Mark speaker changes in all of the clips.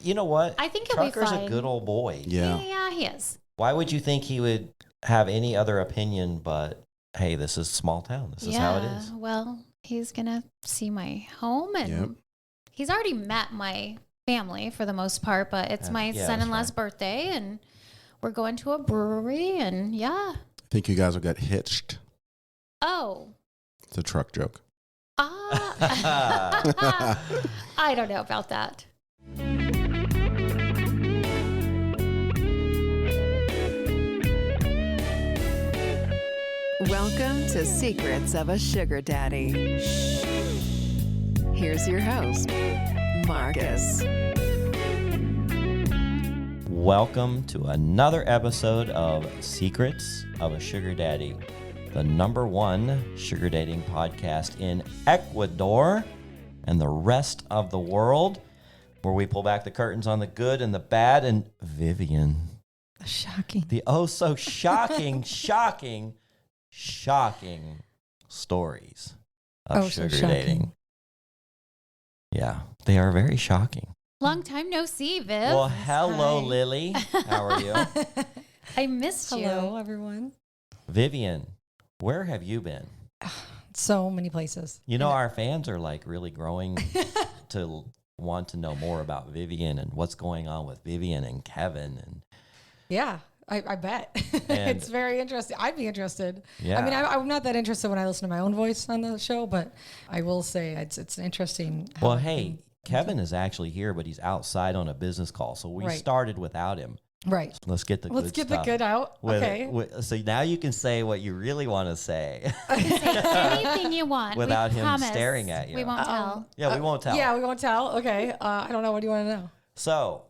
Speaker 1: you know what?
Speaker 2: I think he'll be
Speaker 1: Trucker's
Speaker 2: fine.
Speaker 1: a good old boy.
Speaker 2: Yeah, he is.
Speaker 1: Why would you think he would have any other opinion but, hey, this is small town. This is how it is.
Speaker 2: Well, he's going to see my home, and he's already met my family for the most part, but it's my son-in-law's birthday, and we're going to a brewery, and
Speaker 3: I think you guys will get hitched.
Speaker 2: Oh.
Speaker 3: It's a truck joke.
Speaker 2: I don't know about that.
Speaker 4: Welcome to Secrets of a Sugar Daddy. Here's your host, Marcus.
Speaker 1: Welcome to another episode of Secrets of a Sugar Daddy, the #1 sugar dating podcast in Ecuador and the rest of the world, where we pull back the curtains on the good and the bad. And Vivian,
Speaker 5: shocking,
Speaker 1: the oh so shocking, shocking stories of sugar dating. Yeah, they are very shocking.
Speaker 2: Long time no see, Viv.
Speaker 1: Well, hello,
Speaker 5: Hi.
Speaker 1: Lily. How are you?
Speaker 2: I missed you.
Speaker 5: Hello, everyone.
Speaker 1: Vivian, where have you been?
Speaker 5: So many places.
Speaker 1: You know, our fans are like really growing to want to know more about Vivian and what's going on with Vivian and Kevin. And
Speaker 5: Yeah, I bet. It's very interesting. I'd be interested.
Speaker 1: Yeah.
Speaker 5: I mean, I'm not that interested when I listen to my own voice on the show, but I will say it's interesting.
Speaker 1: Well, hey, Kevin is actually here, but he's outside on a business call. So we started without him.
Speaker 5: Right.
Speaker 1: Let's get the
Speaker 5: Let's get the good out. Okay.
Speaker 1: So now you can say what you really want to say.
Speaker 2: Say anything you want.
Speaker 1: Without him
Speaker 2: promise
Speaker 1: staring at you.
Speaker 2: We won't tell.
Speaker 1: Yeah, we won't tell.
Speaker 5: Yeah, we won't tell. Okay. I don't know. What do you want to know?
Speaker 1: So,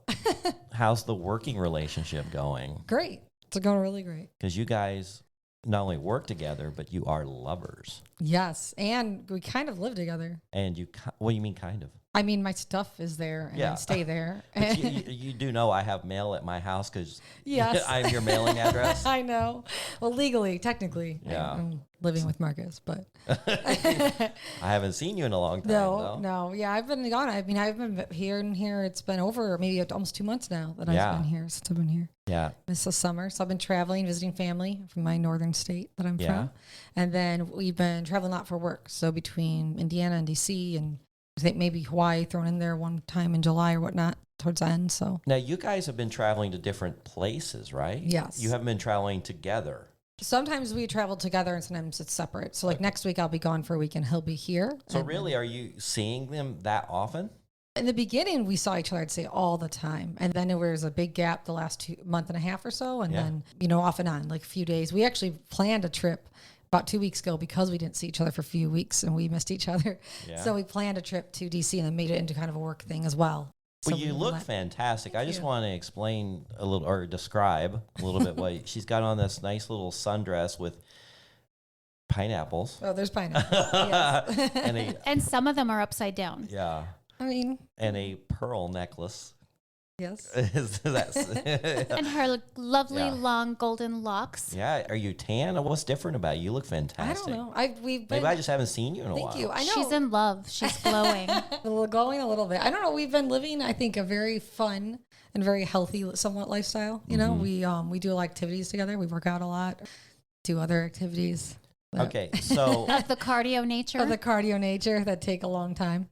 Speaker 1: how's the working relationship going?
Speaker 5: Great. It's going really great.
Speaker 1: Because you guys not only work together, but you are lovers.
Speaker 5: Yes. And we kind of live together.
Speaker 1: And what do you mean kind of?
Speaker 5: I mean, my stuff is there and I stay there.
Speaker 1: But you do know I have mail at my house because
Speaker 5: yes.
Speaker 1: I have your mailing address.
Speaker 5: I know. Well, legally, technically,
Speaker 1: yeah.
Speaker 5: I'm living with Marcus, but
Speaker 1: I haven't seen you in a long time.
Speaker 5: No. Yeah, I've been gone. I mean, I've been here and here. It's been over maybe almost 2 months now that I've been here since I've been here.
Speaker 1: Yeah.
Speaker 5: This is summer. So I've been traveling, visiting family from my northern state that I'm from. And then we've been traveling a lot for work. So between Indiana and DC and I think maybe Hawaii thrown in there one time in July or whatnot towards the end. So
Speaker 1: now you guys have been traveling to different places, right?
Speaker 5: Yes.
Speaker 1: You haven't been traveling together.
Speaker 5: Sometimes we travel together and sometimes it's separate. So like next week I'll be gone for a week and he'll be here.
Speaker 1: So really, are you seeing them that often?
Speaker 5: In the beginning, we saw each other, I'd say, all the time. And then there was a big gap the last month and a half or so. And then, off and on, like a few days. We actually planned a trip about 2 weeks ago because we didn't see each other for a few weeks and we missed each other. Yeah. So we planned a trip to DC and then made it into kind of a work thing as well.
Speaker 1: Well, you look fantastic. I just want to explain a little or describe a little bit what she's got on this nice little sundress with pineapples.
Speaker 5: Oh, there's pineapples. Yes.
Speaker 2: And some of them are upside down.
Speaker 1: Yeah.
Speaker 5: I mean.
Speaker 1: And a pearl necklace.
Speaker 5: Yes.
Speaker 2: And her lovely long golden locks.
Speaker 1: Yeah. Are you tan? What's different about you? You look fantastic.
Speaker 5: I don't know.
Speaker 1: Maybe I just haven't seen you in a while.
Speaker 5: Thank you. I know.
Speaker 2: She's in love. She's glowing.
Speaker 5: Glowing a little bit. I don't know. We've been living, I think, a very fun and very healthy, somewhat lifestyle. You know, we do a lot of activities together. We work out a lot, do other activities.
Speaker 1: Okay, so
Speaker 2: of the cardio nature.
Speaker 5: That take a long time.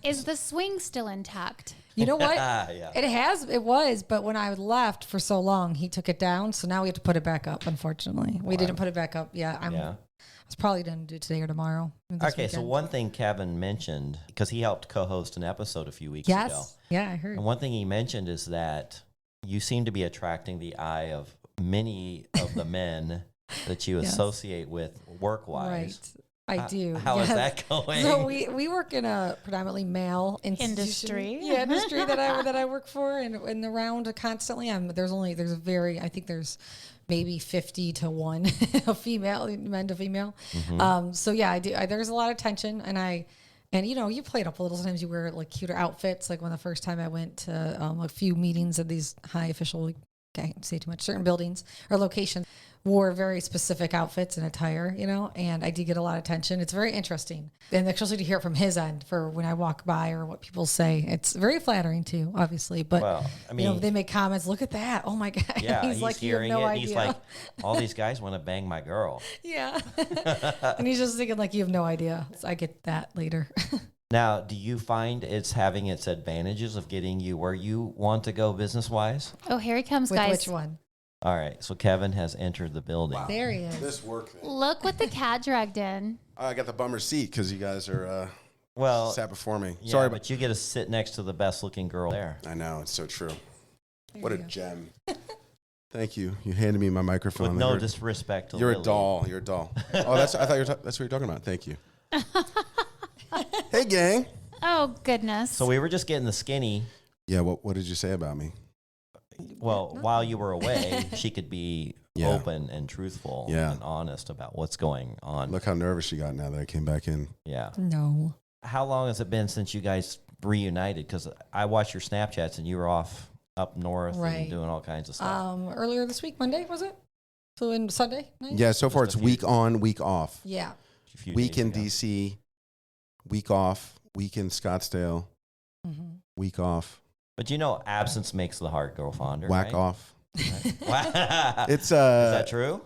Speaker 2: Is the swing still intact?
Speaker 5: You know what?
Speaker 1: Yeah.
Speaker 5: It was, but when I left for so long, he took it down. So now we have to put it back up, unfortunately. We didn't put it back up. Yeah. I was probably going to do it today or tomorrow.
Speaker 1: Okay, so one thing Kevin mentioned, because he helped co-host an episode a few weeks ago.
Speaker 5: Yes. Yeah, I heard.
Speaker 1: And one thing he mentioned is that you seem to be attracting the eye of many of the men that you associate with work-wise.
Speaker 5: Right. I do.
Speaker 1: How is that going?
Speaker 5: So we work in a predominantly male
Speaker 2: industry.
Speaker 5: Yeah, industry that I work for and around constantly. I think there's maybe 50 to 1 men to female.
Speaker 1: Mm-hmm.
Speaker 5: So yeah, I do. There's a lot of tension and you play it up a little. Sometimes you wear like cuter outfits. Like when the first time I went to a few meetings of these high official can't say too much, certain buildings or locations wore very specific outfits and attire, you know, and I did get a lot of attention. It's very interesting. And especially to hear it from his end for when I walk by or what people say. It's very flattering too, obviously. But,
Speaker 1: well, I mean,
Speaker 5: you know, they make comments, look at that. Oh my God.
Speaker 1: Yeah,
Speaker 5: he's like,
Speaker 1: hearing
Speaker 5: you have no
Speaker 1: it.
Speaker 5: idea.
Speaker 1: And he's like, all these guys want to bang my girl.
Speaker 5: Yeah. And he's just thinking like, you have no idea. So I get that later.
Speaker 1: Now, do you find it's having its advantages of getting you where you want to go business-wise?
Speaker 2: Oh, here he comes,
Speaker 5: With
Speaker 2: guys.
Speaker 5: which one?
Speaker 1: All right, so Kevin has entered the building.
Speaker 3: Wow.
Speaker 5: There he is.
Speaker 3: This work thing.
Speaker 2: Look what the cat dragged in.
Speaker 3: I got the bummer seat because you guys are
Speaker 1: Well,
Speaker 3: sat before me.
Speaker 1: yeah,
Speaker 3: Sorry,
Speaker 1: but you get to sit next to the best-looking girl there.
Speaker 3: I know, it's so true.
Speaker 5: There
Speaker 3: What a
Speaker 5: you go.
Speaker 3: gem. Thank you. You handed me my microphone.
Speaker 1: With no
Speaker 3: You're-
Speaker 1: disrespect to
Speaker 3: You're
Speaker 1: Lily.
Speaker 3: a doll. You're a doll. Oh, that's what you're talking about. Thank you. Hey, gang.
Speaker 2: Oh, goodness.
Speaker 1: So we were just getting the skinny.
Speaker 3: Yeah, what did you say about me?
Speaker 1: Well, while you were away, she could be
Speaker 3: Yeah.
Speaker 1: open and truthful
Speaker 3: Yeah.
Speaker 1: and honest about what's going on.
Speaker 3: Look how nervous she got now that I came back in.
Speaker 1: Yeah.
Speaker 5: No.
Speaker 1: How long has it been since you guys reunited? Because I watched your Snapchats and you were off up north
Speaker 5: Right.
Speaker 1: and doing all kinds of stuff.
Speaker 5: Earlier this week, Monday, was it? Flew in Sunday night?
Speaker 3: Yeah, so far
Speaker 1: Just
Speaker 3: it's
Speaker 1: a few-
Speaker 3: week on, week off.
Speaker 5: Yeah.
Speaker 1: A few
Speaker 3: Week
Speaker 1: days
Speaker 3: in
Speaker 1: ago.
Speaker 3: DC, week off, week in Scottsdale,
Speaker 5: Mm-hmm.
Speaker 3: week off,
Speaker 1: But you know, absence makes the heart grow fonder.
Speaker 3: whack
Speaker 1: right?
Speaker 3: off.
Speaker 1: Wow.
Speaker 3: It's
Speaker 1: Is that true?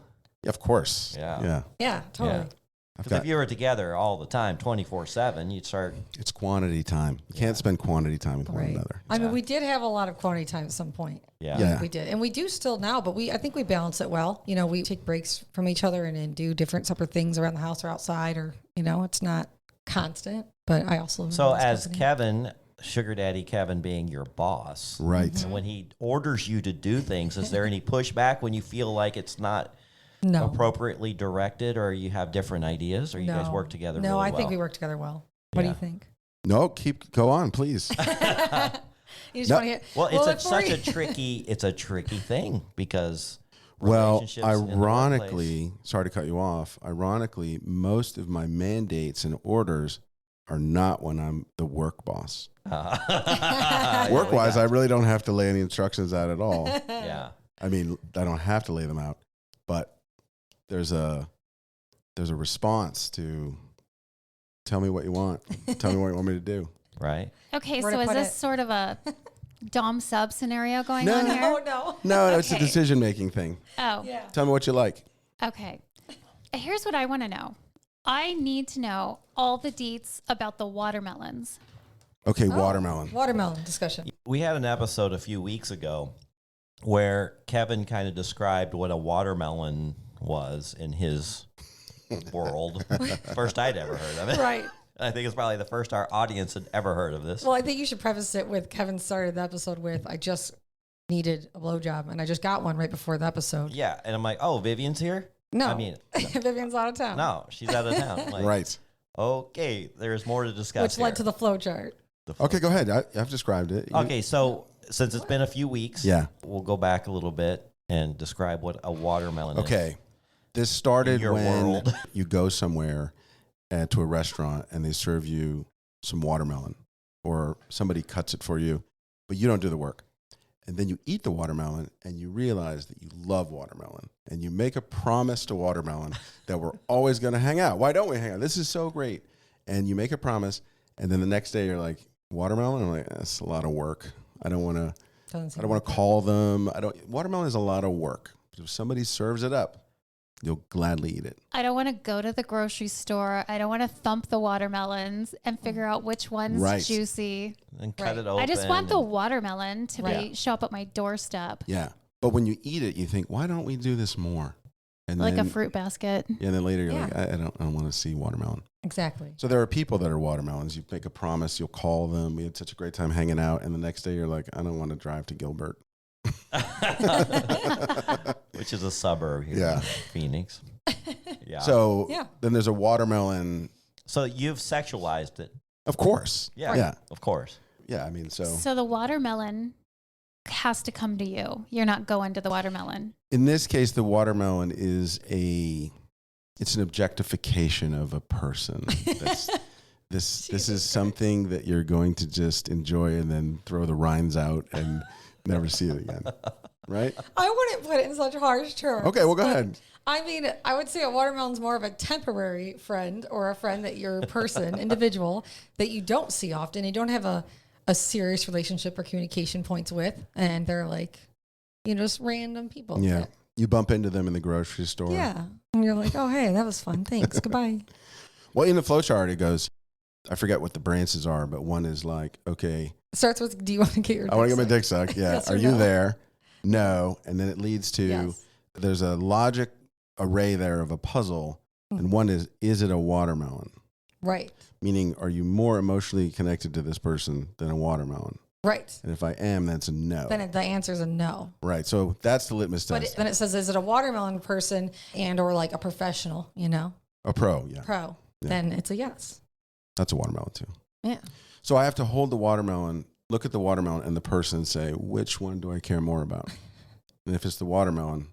Speaker 3: of course.
Speaker 1: Yeah.
Speaker 3: Yeah.
Speaker 5: Yeah, totally.
Speaker 1: Yeah.
Speaker 3: I've
Speaker 1: Because
Speaker 3: got,
Speaker 1: if you were together all the time, 24/7, you'd start.
Speaker 3: it's quantity time. You can't spend quantity time with one
Speaker 5: Right.
Speaker 3: another.
Speaker 5: I mean,
Speaker 1: Yeah.
Speaker 5: we did have a lot of quantity time at some point.
Speaker 1: Yeah.
Speaker 3: Yeah.
Speaker 5: We did. And we do still now, but I think we balance it well. You know, we take breaks from each other and do different separate things around the house or outside, or, you know, it's not constant, but I also.
Speaker 1: So
Speaker 5: balance
Speaker 1: as
Speaker 5: company.
Speaker 1: Kevin, Sugar Daddy Kevin being your boss,
Speaker 3: Right.
Speaker 1: and when he orders you to do things, is there any pushback when you feel like it's not
Speaker 5: No.
Speaker 1: appropriately directed, or you have different ideas, or you guys
Speaker 5: No.
Speaker 1: work together?
Speaker 5: No,
Speaker 1: really
Speaker 5: I think
Speaker 1: well?
Speaker 5: we work together well. What do
Speaker 1: Yeah.
Speaker 5: you think?
Speaker 3: No, go on, please.
Speaker 5: You just
Speaker 3: No.
Speaker 5: want to hear.
Speaker 1: Well, it's
Speaker 5: before
Speaker 1: such
Speaker 5: you-
Speaker 1: a tricky thing because
Speaker 3: Well,
Speaker 1: relationships in the
Speaker 3: ironically, sorry to cut you off. Ironically, most of my mandates and orders are not when I'm the work boss.
Speaker 1: workplace.
Speaker 3: Work-wise, I really don't have to lay any instructions out at all.
Speaker 1: Yeah.
Speaker 3: I mean, I don't have to lay them out, but there's a response to tell me what you want. Tell me what you want me to do.
Speaker 1: Right.
Speaker 2: Okay,
Speaker 5: Where
Speaker 2: so
Speaker 5: to
Speaker 2: is
Speaker 5: put
Speaker 2: this
Speaker 5: it?
Speaker 2: sort of a Dom sub scenario going
Speaker 3: No.
Speaker 2: on here?
Speaker 5: Oh, no.
Speaker 3: No, it's a
Speaker 2: Okay.
Speaker 3: decision-making thing.
Speaker 2: Oh,
Speaker 5: Yeah.
Speaker 3: Tell me what you like.
Speaker 2: okay. Here's what I want to know. I need to know all the deets about the watermelons.
Speaker 3: Okay,
Speaker 5: Oh,
Speaker 3: watermelon.
Speaker 5: Watermelon discussion.
Speaker 1: We had an episode a few weeks ago where Kevin kind of described what a watermelon was in his world. First I'd ever heard of it.
Speaker 5: Right.
Speaker 1: I think it's probably the first our audience had ever heard of this.
Speaker 5: Well, I think you should preface it with Kevin started the episode with, I just needed a blowjob, and I just got one right before the episode.
Speaker 1: Yeah, and I'm like, oh, Vivian's here?
Speaker 5: No.
Speaker 1: I mean,
Speaker 5: Vivian's out of town.
Speaker 1: no, she's out of town. I'm like,
Speaker 3: Right.
Speaker 1: Okay, there's more to discuss.
Speaker 5: Which led
Speaker 1: here.
Speaker 5: to the flow chart.
Speaker 3: Okay, go ahead. I've described it.
Speaker 1: Okay, so since it's been a few weeks,
Speaker 3: Yeah.
Speaker 1: we'll go back a little bit and describe what a watermelon is.
Speaker 3: Okay. This started
Speaker 1: your
Speaker 3: when
Speaker 1: world.
Speaker 3: you go somewhere to a restaurant and they serve you some watermelon, or somebody cuts it for you, but you don't do the work. And then you eat the watermelon and you realize that you love watermelon, and you make a promise to watermelon that we're always going to hang out. Why don't we hang out? This is so great. And you make a promise, and then the next day you're like, watermelon? I'm like, that's a lot of work. I don't want to call them. Watermelon is a lot of work. But if somebody serves it up, you'll gladly eat it.
Speaker 2: I don't want to go to the grocery store. I don't want to thump the watermelons and figure out which one's
Speaker 3: Right.
Speaker 2: juicy.
Speaker 1: And cut
Speaker 5: Right.
Speaker 1: it open.
Speaker 2: I just want the
Speaker 1: and-
Speaker 2: watermelon to
Speaker 5: Right.
Speaker 2: show up at my doorstep,
Speaker 3: Yeah. But when you eat it, you think, why don't we do this more? And
Speaker 2: like
Speaker 3: then,
Speaker 2: a fruit basket.
Speaker 3: Yeah, and then later you're
Speaker 5: Yeah.
Speaker 3: like, I don't want to see watermelon.
Speaker 5: Exactly.
Speaker 3: So there are people that are watermelons. You make a promise, you'll call them. We had such a great time hanging out. And the next day you're like, I don't want to drive to Gilbert.
Speaker 1: Which is a suburb here
Speaker 3: Yeah.
Speaker 1: in Phoenix. Yeah.
Speaker 3: So
Speaker 5: Yeah.
Speaker 3: then there's a watermelon.
Speaker 1: So you've sexualized it.
Speaker 3: Of course.
Speaker 1: Yeah.
Speaker 3: Yeah.
Speaker 1: Of course.
Speaker 3: Yeah. I mean,
Speaker 2: So the watermelon has to come to you. You're not going to the watermelon.
Speaker 3: in this case, the watermelon is it's an objectification of a person. This is something that you're going to just enjoy and then throw the rinds out and never see it again. right?
Speaker 5: I wouldn't put it in such harsh terms.
Speaker 3: Okay, well, go ahead.
Speaker 5: I mean, I would say a watermelon's more of a temporary friend or a friend that you're a person, individual, that you don't see often. You don't have a serious relationship or communication points with. And they're like, just random people.
Speaker 3: Yeah. You bump into them in the grocery store.
Speaker 5: Yeah. And you're like, oh, hey, that was fun. Thanks. Goodbye.
Speaker 3: Well, in the flow chart, it goes, I forget what the branches are, but one is like, okay.
Speaker 5: It starts with, do you want to get your dick
Speaker 3: I want to get my
Speaker 5: sucked?
Speaker 3: dick sucked. Yeah.
Speaker 5: Yes
Speaker 3: Are
Speaker 5: or
Speaker 3: you
Speaker 5: no?
Speaker 3: there? No. And then it leads to,
Speaker 5: Yes.
Speaker 3: there's a logic array there of a puzzle. And one is it a watermelon?
Speaker 5: Right.
Speaker 3: Meaning, are you more emotionally connected to this person than a watermelon?
Speaker 5: Right.
Speaker 3: And if I am, that's a no.
Speaker 5: Then the answer is a no.
Speaker 3: Right. So that's the litmus test.
Speaker 5: Then it says, is it a watermelon person and or like a professional,
Speaker 3: A pro, yeah.
Speaker 5: pro?
Speaker 3: Yeah.
Speaker 5: Then it's a yes.
Speaker 3: That's a watermelon too.
Speaker 5: Yeah.
Speaker 3: So I have to hold the watermelon, look at the watermelon and the person and say, which one do I care more about? And if it's the watermelon,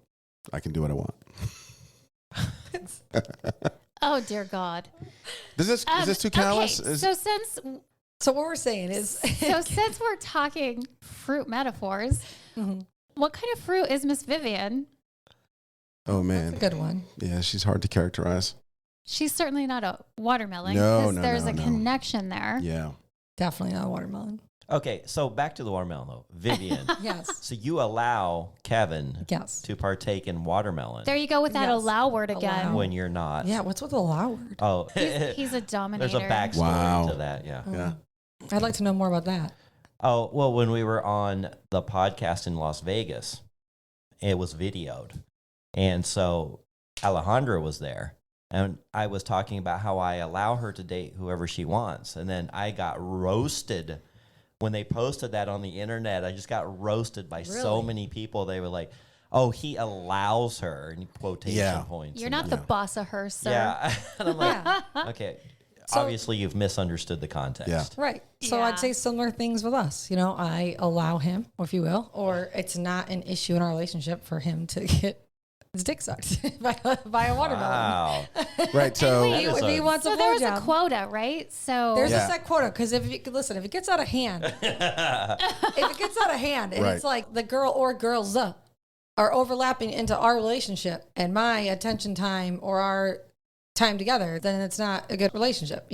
Speaker 3: I can do what I want.
Speaker 2: Oh, dear God.
Speaker 3: Is this too callous?
Speaker 2: Okay,
Speaker 5: So what we're saying is,
Speaker 2: since we're talking fruit metaphors, what kind of fruit is Miss Vivian?
Speaker 3: Oh, man.
Speaker 5: that's a good one.
Speaker 3: Yeah, she's hard to characterize.
Speaker 2: She's certainly not a watermelon.
Speaker 3: No,
Speaker 2: 'cause
Speaker 3: no,
Speaker 2: there's
Speaker 3: no,
Speaker 2: a
Speaker 3: no.
Speaker 2: connection there.
Speaker 3: Yeah.
Speaker 5: Definitely not a watermelon.
Speaker 1: Okay, so back to the watermelon though. Vivian.
Speaker 5: Yes.
Speaker 1: So you allow Kevin
Speaker 5: Yes.
Speaker 1: to partake in watermelon
Speaker 2: There you go with that
Speaker 5: Yes.
Speaker 2: allow word again.
Speaker 5: Allow.
Speaker 1: when you're not.
Speaker 5: Yeah. What's with the allow word?
Speaker 1: Oh,
Speaker 2: He's a dominator.
Speaker 1: there's a backstory
Speaker 3: Wow.
Speaker 1: to that. Yeah.
Speaker 3: Yeah.
Speaker 5: I'd like to know more about that.
Speaker 1: Oh, well, when we were on the podcast in Las Vegas, it was videoed. And so Alejandra was there. And I was talking about how I allow her to date whoever she wants. And then I got roasted when they posted that on the internet. I just got roasted by so
Speaker 5: Really?
Speaker 1: many people. They were like, oh, he allows her, in quotation
Speaker 3: Yeah.
Speaker 1: points.
Speaker 2: You're
Speaker 1: And
Speaker 2: not
Speaker 1: I'm
Speaker 2: the
Speaker 1: like,
Speaker 2: boss of her, sir.
Speaker 1: yeah. And I'm like,
Speaker 5: Yeah.
Speaker 1: okay.
Speaker 5: So-
Speaker 1: Obviously, you've misunderstood the context.
Speaker 3: Yeah.
Speaker 5: Right. So
Speaker 2: Yeah.
Speaker 5: I'd say similar things with us. I allow him, if you will, or it's not an issue in our relationship for him to get his dick sucked by a watermelon.
Speaker 1: Wow.
Speaker 3: Right. So
Speaker 2: wait,
Speaker 5: If he wants
Speaker 2: So
Speaker 5: a
Speaker 2: there was a
Speaker 5: blowjob,
Speaker 2: quota, right? So
Speaker 5: there's
Speaker 3: Yeah.
Speaker 5: a set quota. Because if it gets out of hand, and
Speaker 3: Right.
Speaker 5: it's like the girl or girls are overlapping into our relationship and my attention time or our time together, then it's not a good relationship,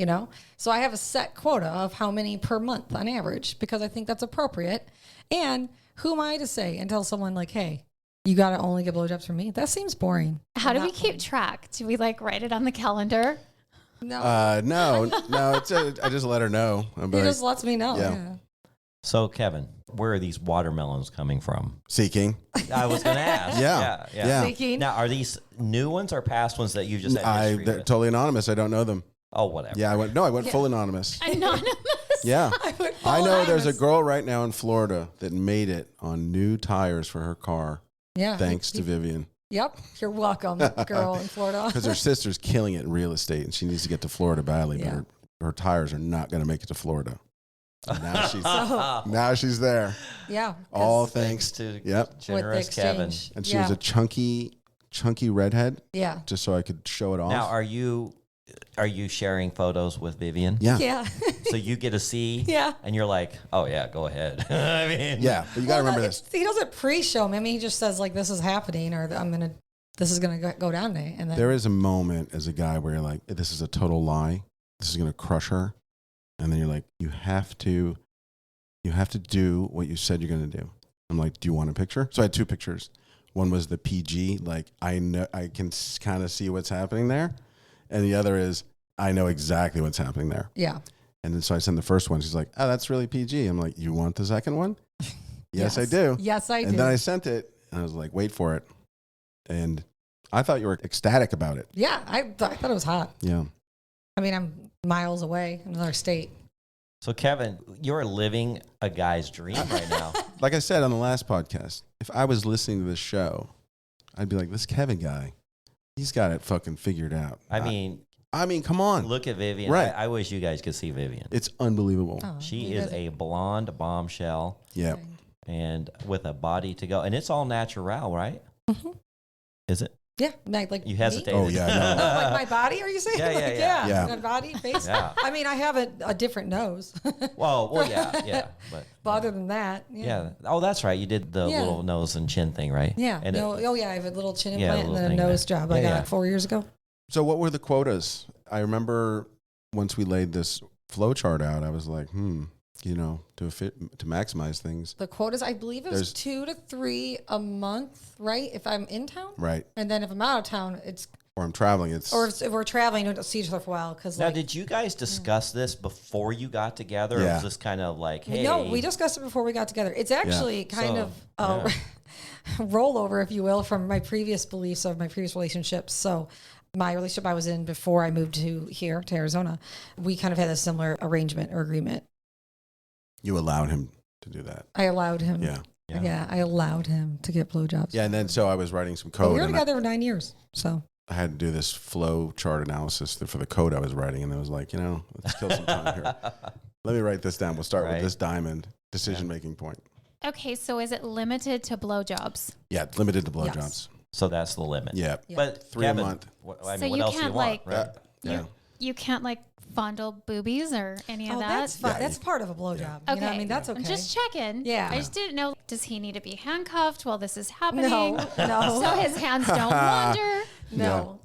Speaker 5: So I have a set quota of how many per month on average because I think that's appropriate. And who am I to say and tell someone like, hey, you got to only get blowjobs from me? That seems boring.
Speaker 2: how do we
Speaker 5: Not
Speaker 2: keep
Speaker 5: fun.
Speaker 2: track? Do we write it on the calendar?
Speaker 5: No,
Speaker 3: no. I just let her know. I'm
Speaker 5: he
Speaker 3: like,
Speaker 5: just lets me know.
Speaker 3: Yeah.
Speaker 5: Yeah.
Speaker 1: So, Kevin, where are these watermelons coming from?
Speaker 3: seeking.
Speaker 1: I was going to ask.
Speaker 3: Yeah. Yeah.
Speaker 5: Thinking.
Speaker 1: Now, are these new ones or past ones that you just had history
Speaker 3: They're
Speaker 1: with?
Speaker 3: totally anonymous. I don't know them.
Speaker 1: Oh, whatever.
Speaker 3: Yeah, I went full anonymous.
Speaker 2: Anonymous.
Speaker 3: Yeah.
Speaker 5: went
Speaker 3: I
Speaker 5: full
Speaker 3: know there's a
Speaker 5: anonymous.
Speaker 3: girl right now in Florida that made it on new tires for her car
Speaker 5: Yeah.
Speaker 3: thanks to Vivian.
Speaker 5: Yep. You're welcome, girl in Florida.
Speaker 3: Because her sister's killing it in real estate and she needs to get to Florida badly,
Speaker 5: Yeah.
Speaker 3: but her tires are not going to make it to Florida. And now she's
Speaker 5: So,
Speaker 3: now she's there.
Speaker 5: yeah. 'cause
Speaker 3: All
Speaker 1: Thanks
Speaker 3: thanks.
Speaker 1: to
Speaker 3: Yep.
Speaker 5: with the
Speaker 1: generous Kevin.
Speaker 5: exchange.
Speaker 3: And she
Speaker 5: yeah.
Speaker 3: was a chunky redhead,
Speaker 5: Yeah.
Speaker 3: just so I could show it off.
Speaker 1: Now, are you sharing photos with Vivian?
Speaker 3: yeah.
Speaker 5: Yeah.
Speaker 1: So you get to see,
Speaker 5: Yeah.
Speaker 1: and you're like, oh yeah, go ahead. I mean,
Speaker 3: Yeah, but you got to remember
Speaker 5: it's-
Speaker 3: this.
Speaker 5: He doesn't pre-show me. I mean, he just says like, this is happening or this is going to go down there. And then
Speaker 3: There is a moment as a guy where you're like, this is a total lie. This is going to crush her. And then you're like, you have to do what you said you're going to do. I'm like, do you want a picture? So I had two pictures. One was the PG, like I know I can kind of see what's happening there. And the other is I know exactly what's happening there.
Speaker 5: yeah.
Speaker 3: And then so I sent the first one. She's like, oh, that's really PG. I'm like, you want the second one? Yes, I do.
Speaker 5: Yes, I do.
Speaker 3: And then I sent it and I was like, wait for it. And I thought you were ecstatic about it.
Speaker 5: yeah. I thought it was hot.
Speaker 3: Yeah.
Speaker 5: I mean, I'm miles away in another state.
Speaker 1: So Kevin, you're living a guy's dream right now.
Speaker 3: Like I said on the last podcast, if I was listening to this show, I'd be like, this Kevin guy, he's got it fucking figured out.
Speaker 1: I mean,
Speaker 3: come on.
Speaker 1: look at Vivian.
Speaker 3: Right.
Speaker 1: I wish you guys could see Vivian.
Speaker 3: It's unbelievable.
Speaker 5: Oh,
Speaker 1: She
Speaker 5: you
Speaker 1: is
Speaker 5: guys-
Speaker 1: a blonde bombshell
Speaker 3: Yeah.
Speaker 1: and with a body to go. And it's all natural, right?
Speaker 5: Mhm.
Speaker 1: Is it?
Speaker 5: Yeah, like
Speaker 1: You
Speaker 5: me?
Speaker 1: hesitated.
Speaker 3: Oh, yeah, no.
Speaker 5: Oh, like my body? Are you saying?
Speaker 1: Yeah,
Speaker 5: Like,
Speaker 3: Yeah.
Speaker 5: my body, face.
Speaker 1: Yeah.
Speaker 5: I mean, I have a different nose.
Speaker 1: Well, yeah.
Speaker 5: But other than that,
Speaker 1: Yeah. Oh, that's right. You did the
Speaker 5: Yeah.
Speaker 1: little nose and chin thing, right?
Speaker 5: Yeah.
Speaker 1: And
Speaker 5: No, yeah, I have a little chin
Speaker 1: Yeah, a
Speaker 5: implant and
Speaker 1: little
Speaker 5: then a
Speaker 1: thing
Speaker 5: nose
Speaker 1: there.
Speaker 5: job I
Speaker 1: Yeah,
Speaker 5: got
Speaker 1: yeah.
Speaker 5: 4 years ago.
Speaker 3: So what were the quotas? I remember once we laid this flow chart out, I was like, to maximize things.
Speaker 5: The quotas, I believe it was
Speaker 3: There's-
Speaker 5: 2 to 3 a month, right? If I'm in town.
Speaker 3: Right.
Speaker 5: And then if I'm out of town, it's,
Speaker 3: Or I'm traveling. It's
Speaker 5: or if we're traveling, we don't see each other for a while. Cause
Speaker 1: now,
Speaker 5: like,
Speaker 1: did you guys discuss this before you got together? Or
Speaker 3: Yeah.
Speaker 1: was this kind of like, hey?
Speaker 5: no, we discussed it before we got together. It's actually kind
Speaker 1: So,
Speaker 5: of a rollover, if you will, from my previous beliefs of my previous relationships. So my relationship I was in before I moved to Arizona, we kind of had a similar arrangement or agreement.
Speaker 3: you allowed him to do that.
Speaker 5: I allowed him.
Speaker 3: Yeah.
Speaker 5: Yeah, I allowed him to get blowjobs.
Speaker 3: Yeah, and then so I was writing some
Speaker 5: But
Speaker 3: code.
Speaker 5: we were
Speaker 3: and
Speaker 5: together for 9 years. So
Speaker 3: I had to do this flow chart analysis for the code I was writing, and I was like, let's kill some time here. Let me write this down. We'll start with this diamond decision-making point.
Speaker 2: Okay, so is it limited to blowjobs?
Speaker 3: Yeah, limited to
Speaker 5: Yes.
Speaker 3: blowjobs.
Speaker 1: So that's the limit.
Speaker 3: Yeah.
Speaker 5: Yeah.
Speaker 1: But
Speaker 3: 3 a
Speaker 1: Kevin,
Speaker 3: month.
Speaker 1: I
Speaker 2: So
Speaker 1: mean, what
Speaker 2: you
Speaker 1: else do you
Speaker 2: can't,
Speaker 1: want?
Speaker 2: like-
Speaker 1: Right?
Speaker 3: Yeah.
Speaker 2: You can't like fondle boobies or any of that?
Speaker 5: that's fine.
Speaker 3: Yeah.
Speaker 5: That's part of a blowjob.
Speaker 2: Okay.
Speaker 5: You know what I mean? That's okay.
Speaker 2: I'm just checking.
Speaker 5: Yeah.
Speaker 2: I just didn't know. Does he need to be handcuffed while this is happening?
Speaker 5: No.
Speaker 2: So his hands don't wander.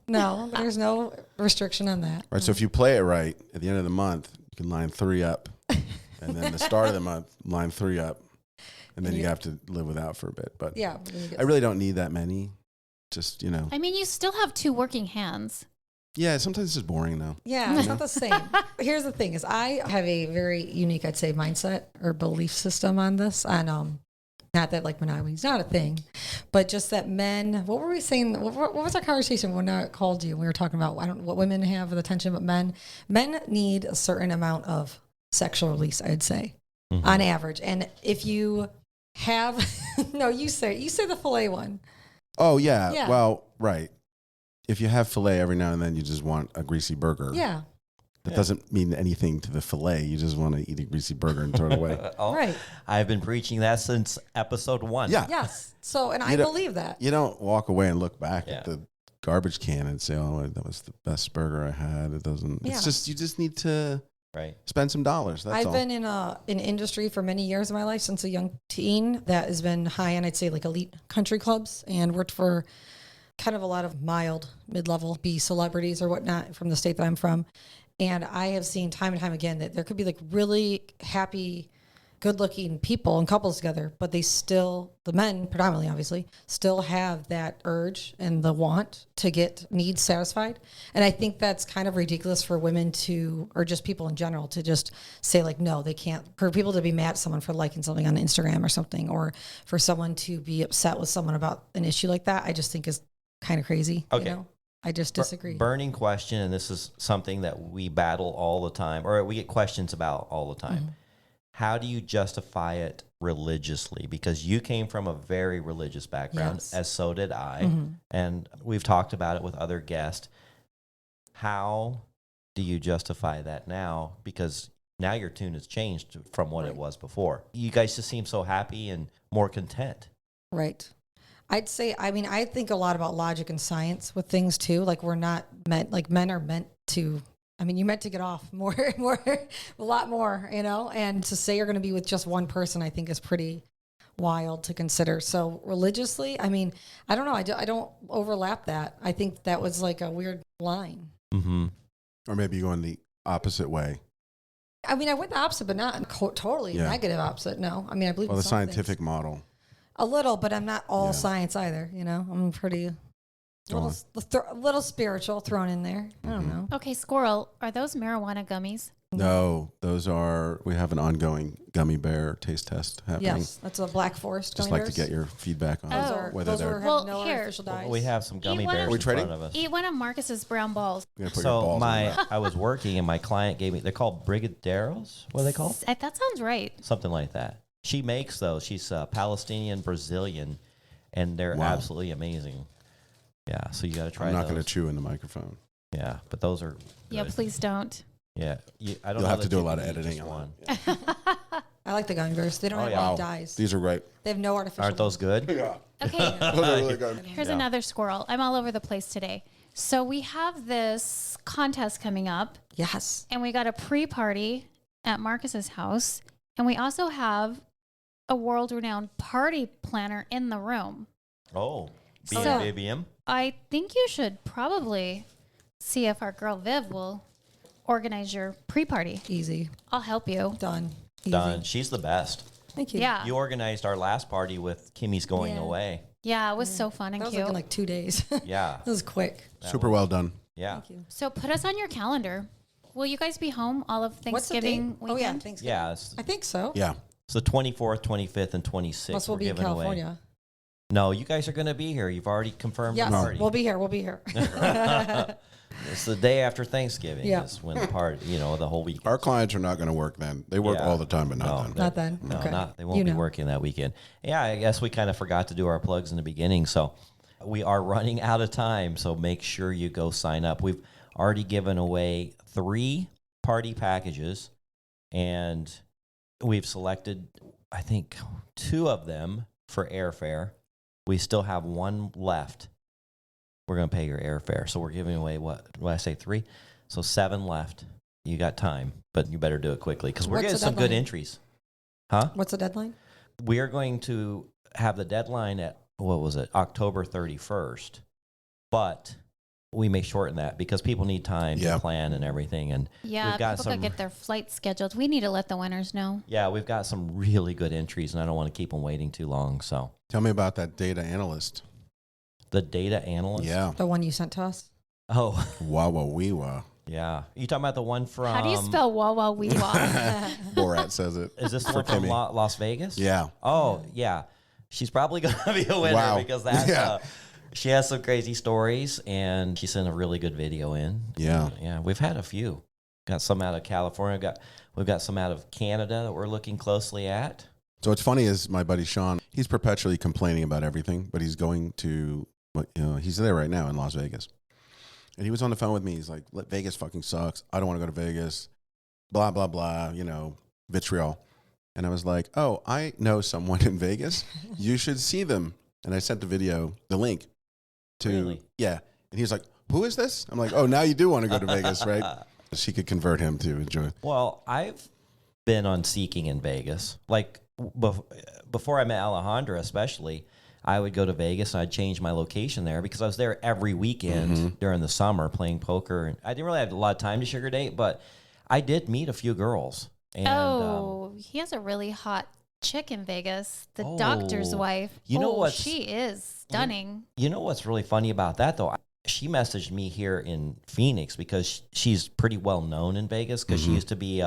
Speaker 5: No, there's no restriction on that.
Speaker 3: Right. So if you play it right, at the end of the month, you can line 3 up, and then the start of the month, line 3 up, and then you have to live without for a bit. But
Speaker 5: Yeah. but then you get-
Speaker 3: I really don't need that many. Just
Speaker 2: I mean, you still have 2 working hands.
Speaker 3: yeah. Sometimes it's just boring though.
Speaker 5: Yeah, it's not the same. Here's the thing: is I have a very unique, I'd say, mindset or belief system on this. On not that like monogamy is not a thing, but just that men. What were we saying? What was our conversation when I called you? We were talking about I don't know what women have with attention, but men need a certain amount of sexual release. I'd say on average, and if you have no, you say the fillet one.
Speaker 3: Oh yeah.
Speaker 5: Yeah.
Speaker 3: Well, right. If you have filet every now and then, you just want a greasy burger.
Speaker 5: Yeah,
Speaker 3: That doesn't mean anything to the filet. You just want to eat a greasy burger and throw it away.
Speaker 5: right.
Speaker 1: I've been preaching that since episode 1.
Speaker 3: Yeah.
Speaker 5: Yes. So, and I
Speaker 3: You don't-
Speaker 5: believe that.
Speaker 3: You don't walk away and look back
Speaker 1: Yeah.
Speaker 3: at the garbage can and say, "Oh, that was the best burger I had." It doesn't.
Speaker 5: Yeah.
Speaker 3: It's just you just need to
Speaker 1: Right.
Speaker 3: spend some dollars. That's
Speaker 5: I've
Speaker 3: all.
Speaker 5: been in an industry for many years of my life since a young teen that has been high end, I'd say like elite country clubs, and worked for kind of a lot of mild mid-level B celebrities or whatnot from the state that I'm from. And I have seen time and time again that there could be like really happy, good looking people and couples together, but they still, the men predominantly obviously, still have that urge and the want to get needs satisfied. And I think that's kind of ridiculous for women to, or just people in general, to just say like, no, they can't, for people to be mad at someone for liking something on Instagram or something, or for someone to be upset with someone about an issue like that, I just think is kind of crazy.
Speaker 1: Okay.
Speaker 5: You know? I just disagree.
Speaker 1: Burning question, and this is something that we battle all the time, or we get questions about all the time. How do you justify it religiously? Because you came from a very religious background,
Speaker 5: Yes.
Speaker 1: as so did I, and we've talked about it with other guests. How do you justify that now? Because now your tune has changed from what it was before. You guys just seem so happy and more content.
Speaker 5: Right. I'd say, I mean, I think a lot about logic and science with things too. Like we're not meant, like men are meant to, I mean, you're meant to get off more, a lot more, you know, and to say you're going to be with just one person, I think is pretty wild to consider. So religiously, I mean, I don't know. I don't overlap that. I think that was like a weird line.
Speaker 1: Mm-hmm.
Speaker 3: Or maybe going the opposite way.
Speaker 5: I mean, I went the opposite, but not totally negative opposite. No, I mean, I believe
Speaker 3: Well,
Speaker 5: in
Speaker 3: the
Speaker 5: some
Speaker 3: scientific
Speaker 5: things.
Speaker 3: model.
Speaker 5: A little, but I'm not all
Speaker 3: Yeah.
Speaker 5: science either. You know, I'm pretty
Speaker 3: Go
Speaker 5: little spiritual thrown in there. I don't know.
Speaker 2: Okay, Squirrel, are those marijuana gummies?
Speaker 3: No, we have an ongoing gummy bear taste test happening.
Speaker 5: Yes, that's a Black Forest.
Speaker 3: Just
Speaker 5: gummy
Speaker 3: like to
Speaker 5: bears.
Speaker 3: get your feedback on
Speaker 2: Those
Speaker 5: are
Speaker 3: whether
Speaker 5: those
Speaker 3: they're.
Speaker 5: have
Speaker 2: Well,
Speaker 5: no
Speaker 2: here.
Speaker 5: artificial dyes.
Speaker 1: We have some gummy
Speaker 2: Eat one
Speaker 1: bears
Speaker 2: of-
Speaker 3: Are we
Speaker 1: in front
Speaker 3: trading?
Speaker 1: of us.
Speaker 2: Eat one of Marcus's brown balls.
Speaker 3: You're gonna put your
Speaker 1: So
Speaker 3: balls in there.
Speaker 1: I was working and my client gave me, they're called brigadeiros. What are they called?
Speaker 2: That sounds right.
Speaker 1: Something like that. She makes those. She's Palestinian, Brazilian, and they're
Speaker 3: Wow.
Speaker 1: absolutely amazing. Yeah, so you got to try
Speaker 3: I'm not
Speaker 1: those.
Speaker 3: going to chew in the microphone.
Speaker 1: Yeah, but those are
Speaker 2: Yeah,
Speaker 1: good.
Speaker 2: please don't.
Speaker 1: Yeah, I don't
Speaker 3: You'll
Speaker 1: know
Speaker 3: have to
Speaker 1: that
Speaker 3: do a
Speaker 1: you
Speaker 3: lot
Speaker 1: can
Speaker 3: of
Speaker 1: eat
Speaker 3: editing
Speaker 1: just
Speaker 3: on
Speaker 1: one.
Speaker 3: it. Yeah.
Speaker 5: I like the gummy bears. They don't have any dyes.
Speaker 3: These are great.
Speaker 5: They have no artificial.
Speaker 1: Aren't those good?
Speaker 3: Yeah.
Speaker 2: Okay.
Speaker 3: Those are really good.
Speaker 2: Here's another squirrel. I'm all over the place today. So we have this contest coming up,
Speaker 5: Yes.
Speaker 2: and we got a pre-party at Marcus's house, and we also have a world-renowned party planner in the room.
Speaker 1: Oh,
Speaker 2: So-
Speaker 1: Vivian.
Speaker 2: I think you should probably see if our girl Viv will organize your pre-party.
Speaker 5: Easy.
Speaker 2: I'll help you.
Speaker 5: Done. Easy.
Speaker 1: Done. She's the best.
Speaker 5: Thank you.
Speaker 2: Yeah.
Speaker 1: You organized our last party with Kimmy's going
Speaker 5: Yeah.
Speaker 1: away.
Speaker 2: Yeah, it was so fun and
Speaker 5: That was
Speaker 2: cute.
Speaker 5: like in like 2 days.
Speaker 1: Yeah.
Speaker 5: It was quick.
Speaker 3: Super well done.
Speaker 1: Yeah.
Speaker 5: Thank you.
Speaker 2: So put us on your calendar. Will you guys be home all of
Speaker 5: What's the date?
Speaker 2: Thanksgiving
Speaker 5: Oh, yeah.
Speaker 2: weekend?
Speaker 5: Thanksgiving.
Speaker 1: Yeah. It's
Speaker 5: I think so.
Speaker 3: Yeah.
Speaker 1: the 24th, 25th, and 26th.
Speaker 5: Plus, we'll
Speaker 1: we're
Speaker 5: be in
Speaker 1: giving away.
Speaker 5: California.
Speaker 1: No, you guys are going to be here. You've already confirmed
Speaker 5: Yes.
Speaker 1: the party.
Speaker 5: We'll be here. We'll be here.
Speaker 1: It's the day after Thanksgiving.
Speaker 5: Yeah.
Speaker 1: Is when the party, the whole weekend.
Speaker 3: Our clients are not going to work then. They work
Speaker 1: Yeah.
Speaker 3: all the time, but not
Speaker 1: No.
Speaker 3: then.
Speaker 5: Not then.
Speaker 1: No,
Speaker 5: Okay.
Speaker 1: they won't
Speaker 5: You
Speaker 1: be
Speaker 5: know.
Speaker 1: working that weekend. Yeah, I guess we kind of forgot to do our plugs in the beginning. So we are running out of time. So make sure you go sign up. We've already given away 3 party packages, and we've selected, I think, 2 of them for airfare. We still have 1 left. We're going to pay your airfare. So we're giving away, what did I say, 3? So 7 left. You got time, but you better do it quickly because we're
Speaker 5: What's
Speaker 1: getting
Speaker 5: the
Speaker 1: some good
Speaker 5: deadline?
Speaker 1: entries. Huh?
Speaker 5: What's the deadline?
Speaker 1: We are going to have the deadline at, October 31st. But we may shorten that because people need time
Speaker 3: Yeah.
Speaker 1: to plan and everything. And
Speaker 2: Yeah,
Speaker 1: we've got
Speaker 2: people
Speaker 1: some,
Speaker 2: could get their flights scheduled. We need to let the winners know.
Speaker 1: yeah, we've got some really good entries, and I don't want to keep them waiting too long. So
Speaker 3: Tell me about that data analyst.
Speaker 1: the data analyst.
Speaker 3: Yeah.
Speaker 5: The one you sent to us?
Speaker 1: Oh,
Speaker 3: Wah wah wee wah.
Speaker 1: yeah. You talking about the one from?
Speaker 2: How do you spell wah wah wee wah?
Speaker 3: Borat says it.
Speaker 1: Is this the
Speaker 3: for
Speaker 1: one from
Speaker 3: Kimmy.
Speaker 1: Las Vegas?
Speaker 3: Yeah.
Speaker 1: Oh, yeah. She's probably going to be a winner
Speaker 3: Wow.
Speaker 1: because that's
Speaker 3: Yeah.
Speaker 1: she has some crazy stories, and she sent a really good video in.
Speaker 3: Yeah.
Speaker 1: Yeah, we've had a few. Got some out of California. We've got some out of Canada that we're looking closely at.
Speaker 3: So what's funny is my buddy Sean, he's perpetually complaining about everything, but he's going to, he's there right now in Las Vegas. And he was on the phone with me. He's like, Vegas fucking sucks. I don't want to go to Vegas. Blah, blah, blah, vitriol. And I was like, oh, I know someone in Vegas. You should see them. And I sent the link to,
Speaker 1: Really?
Speaker 3: yeah. And he was like, who is this? I'm like, oh, now you do want to go to Vegas, right? She could convert him to enjoy.
Speaker 1: Well, I've been on Seeking in Vegas. Like before I met Alejandra, especially, I would go to Vegas and I'd change my location there because I was there every weekend during the summer playing poker. And I didn't really have a lot of time to sugar date, but I did meet a few girls. And,
Speaker 2: he has a really hot chick in Vegas, the
Speaker 1: Oh.
Speaker 2: doctor's wife.
Speaker 1: You know what's-
Speaker 2: she is stunning.
Speaker 1: You know what's really funny about that, though? She messaged me here in Phoenix because she's pretty well known in Vegas because she used to be,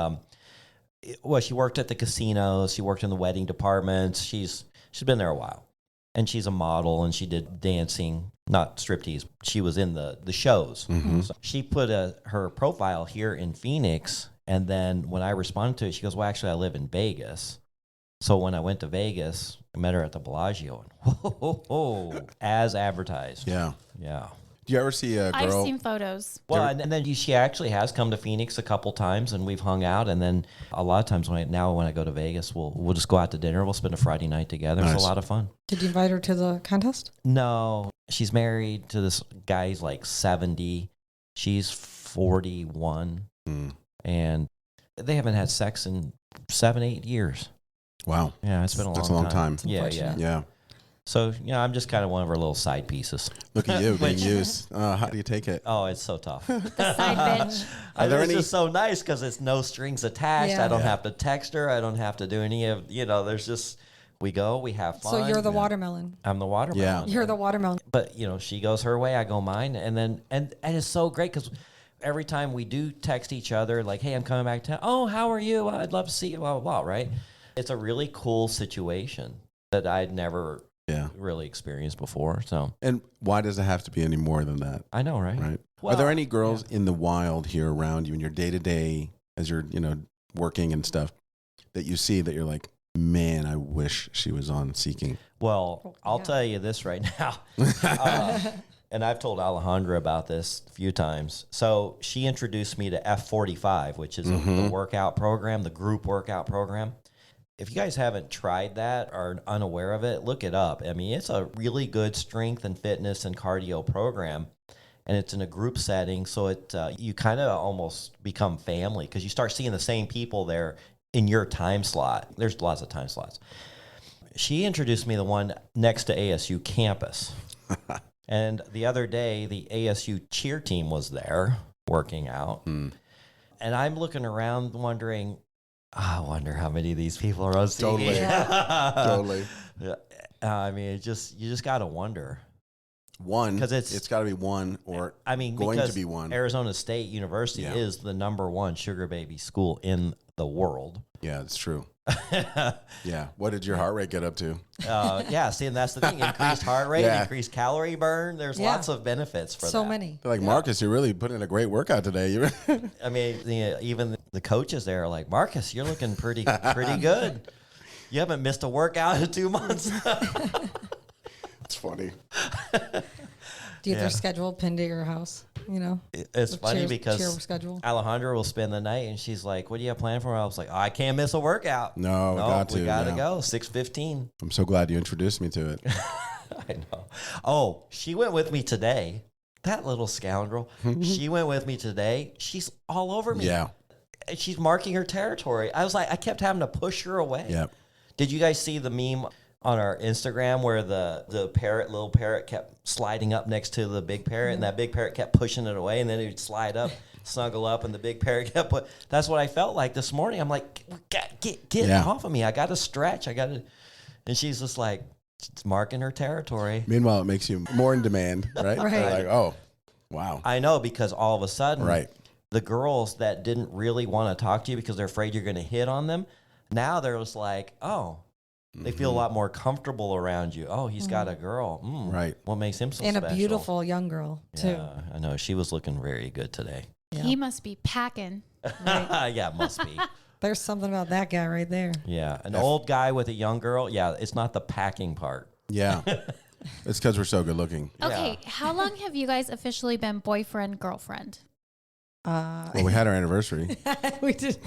Speaker 1: she worked at the casinos. She worked in the wedding departments. She's been there a while. And she's a model, and she did dancing, not striptease. She was in the shows. So she put her profile here in Phoenix, and then when I responded to it, she goes, well, actually, I live in Vegas. So when I went to Vegas, I met her at the Bellagio, and as advertised.
Speaker 3: Yeah.
Speaker 1: Yeah.
Speaker 3: Do you ever see a
Speaker 2: I've
Speaker 3: girl?
Speaker 2: seen photos.
Speaker 1: Well, and then she actually has come to Phoenix a couple times, and we've hung out. And then a lot of times when I go to Vegas, we'll just go out to dinner. We'll spend a Friday night together. It's
Speaker 3: Nice.
Speaker 1: a lot of fun.
Speaker 5: Did you invite her to the contest?
Speaker 1: No, she's married to this guy. He's like 70. She's 41, and they haven't had sex in 7-8 years.
Speaker 3: Wow.
Speaker 1: Yeah, it's been
Speaker 3: That's a long time.
Speaker 1: Yeah, yeah.
Speaker 5: unfortunate.
Speaker 3: Yeah.
Speaker 1: So I'm just kind of one of her little side pieces.
Speaker 3: Look at you being
Speaker 1: Which-
Speaker 3: used. How do you take it?
Speaker 1: Oh, it's so tough.
Speaker 2: The side bitch.
Speaker 3: Are there
Speaker 1: It's
Speaker 3: any-
Speaker 1: just so nice because it's no strings attached.
Speaker 5: Yeah.
Speaker 1: I don't
Speaker 3: Yeah.
Speaker 1: have to text her. I don't have to do any of, there's just, we go, we have fun.
Speaker 5: So you're the watermelon.
Speaker 1: I'm the watermelon.
Speaker 5: You're the watermelon.
Speaker 1: But, she goes her way, I go mine. And then, and it's so great because every time we do text each other, like, hey, I'm coming back to town. Oh, how are you? I'd love to see you, blah, blah, blah, right? It's a really cool situation that I'd never really experienced before. So
Speaker 3: And why does it have to be any more than that?
Speaker 1: I know, right?
Speaker 3: Right.
Speaker 1: Well,
Speaker 3: Are there any girls in the wild here around you in your day to day as you're, working and stuff that you see that you're like, man, I wish she was on Seeking?
Speaker 1: Well, I'll
Speaker 5: Yeah.
Speaker 1: tell you this right now. And I've told Alejandra about this a few times. So she introduced me to F45, which is the workout program, the group workout program. if you guys haven't tried that or are unaware of it, look it up. I mean, it's a really good strength and fitness and cardio program, and it's in a group setting. So you kind of almost become family because you start seeing the same people there in your time slot. There's lots of time slots. She introduced me to the one next to ASU campus. And the other day, the ASU cheer team was there working out. And I'm looking around wondering, I wonder how many of these people are on TV.
Speaker 3: Totally. Totally.
Speaker 1: Yeah. I mean, you just got to wonder.
Speaker 3: One,
Speaker 1: because
Speaker 3: it's got to be one, or going to be one.
Speaker 1: Arizona State University is the #1 sugar baby school in the world.
Speaker 3: Yeah, it's true. Yeah. What did your heart rate get up to?
Speaker 1: See, and that's the thing. Increased heart rate, increased calorie burn. There's lots of benefits for that.
Speaker 5: So many.
Speaker 3: They're like, Marcus, you're really putting in a great workout today.
Speaker 1: I mean, even the coaches there are like, Marcus, you're looking pretty good. You haven't missed a workout in 2 months.
Speaker 3: It's funny.
Speaker 5: Do you have their schedule pinned to your house? You know,
Speaker 1: it's funny because
Speaker 5: schedule.
Speaker 1: Alejandra will spend the night and she's like, "What do you have planned for?" I was like, "I can't miss a workout."
Speaker 3: No, we got to
Speaker 1: go 6:15.
Speaker 3: I'm so glad you introduced me to it.
Speaker 1: I know. Oh, she went with me today. That little scoundrel. She went with me today. She's all over me.
Speaker 3: Yeah.
Speaker 1: She's marking her territory. I was like, I kept having to push her away.
Speaker 3: Yep.
Speaker 1: Did you guys see the meme on our Instagram where the little parrot kept sliding up next to the big parrot, and that big parrot kept pushing it away, and then it would slide up, snuggle up, and the big parrot kept that's what I felt like this morning. I'm like, get off of me. I got to stretch. And she's just like, it's marking her territory.
Speaker 3: Meanwhile, it makes you more in demand, right?
Speaker 5: Right.
Speaker 3: They're like, oh, wow.
Speaker 1: I know, because all of a sudden,
Speaker 3: Right.
Speaker 1: the girls that didn't really want to talk to you because they're afraid you're going to hit on them, now they're just like, oh, they feel a lot more comfortable around you. Oh, he's got a girl.
Speaker 3: Right.
Speaker 1: What makes him so
Speaker 5: and
Speaker 1: special?
Speaker 5: a beautiful young girl, too.
Speaker 1: Yeah, I know. She was looking very good today.
Speaker 5: Yeah.
Speaker 2: He must be packing.
Speaker 1: Yeah, must be.
Speaker 5: There's something about that guy right there.
Speaker 1: Yeah, an old guy with a young girl. Yeah, it's not the packing part.
Speaker 3: Yeah. It's because we're so good looking.
Speaker 2: Okay, how long have you guys officially been boyfriend, girlfriend?
Speaker 3: Well, we had our anniversary.
Speaker 5: We did.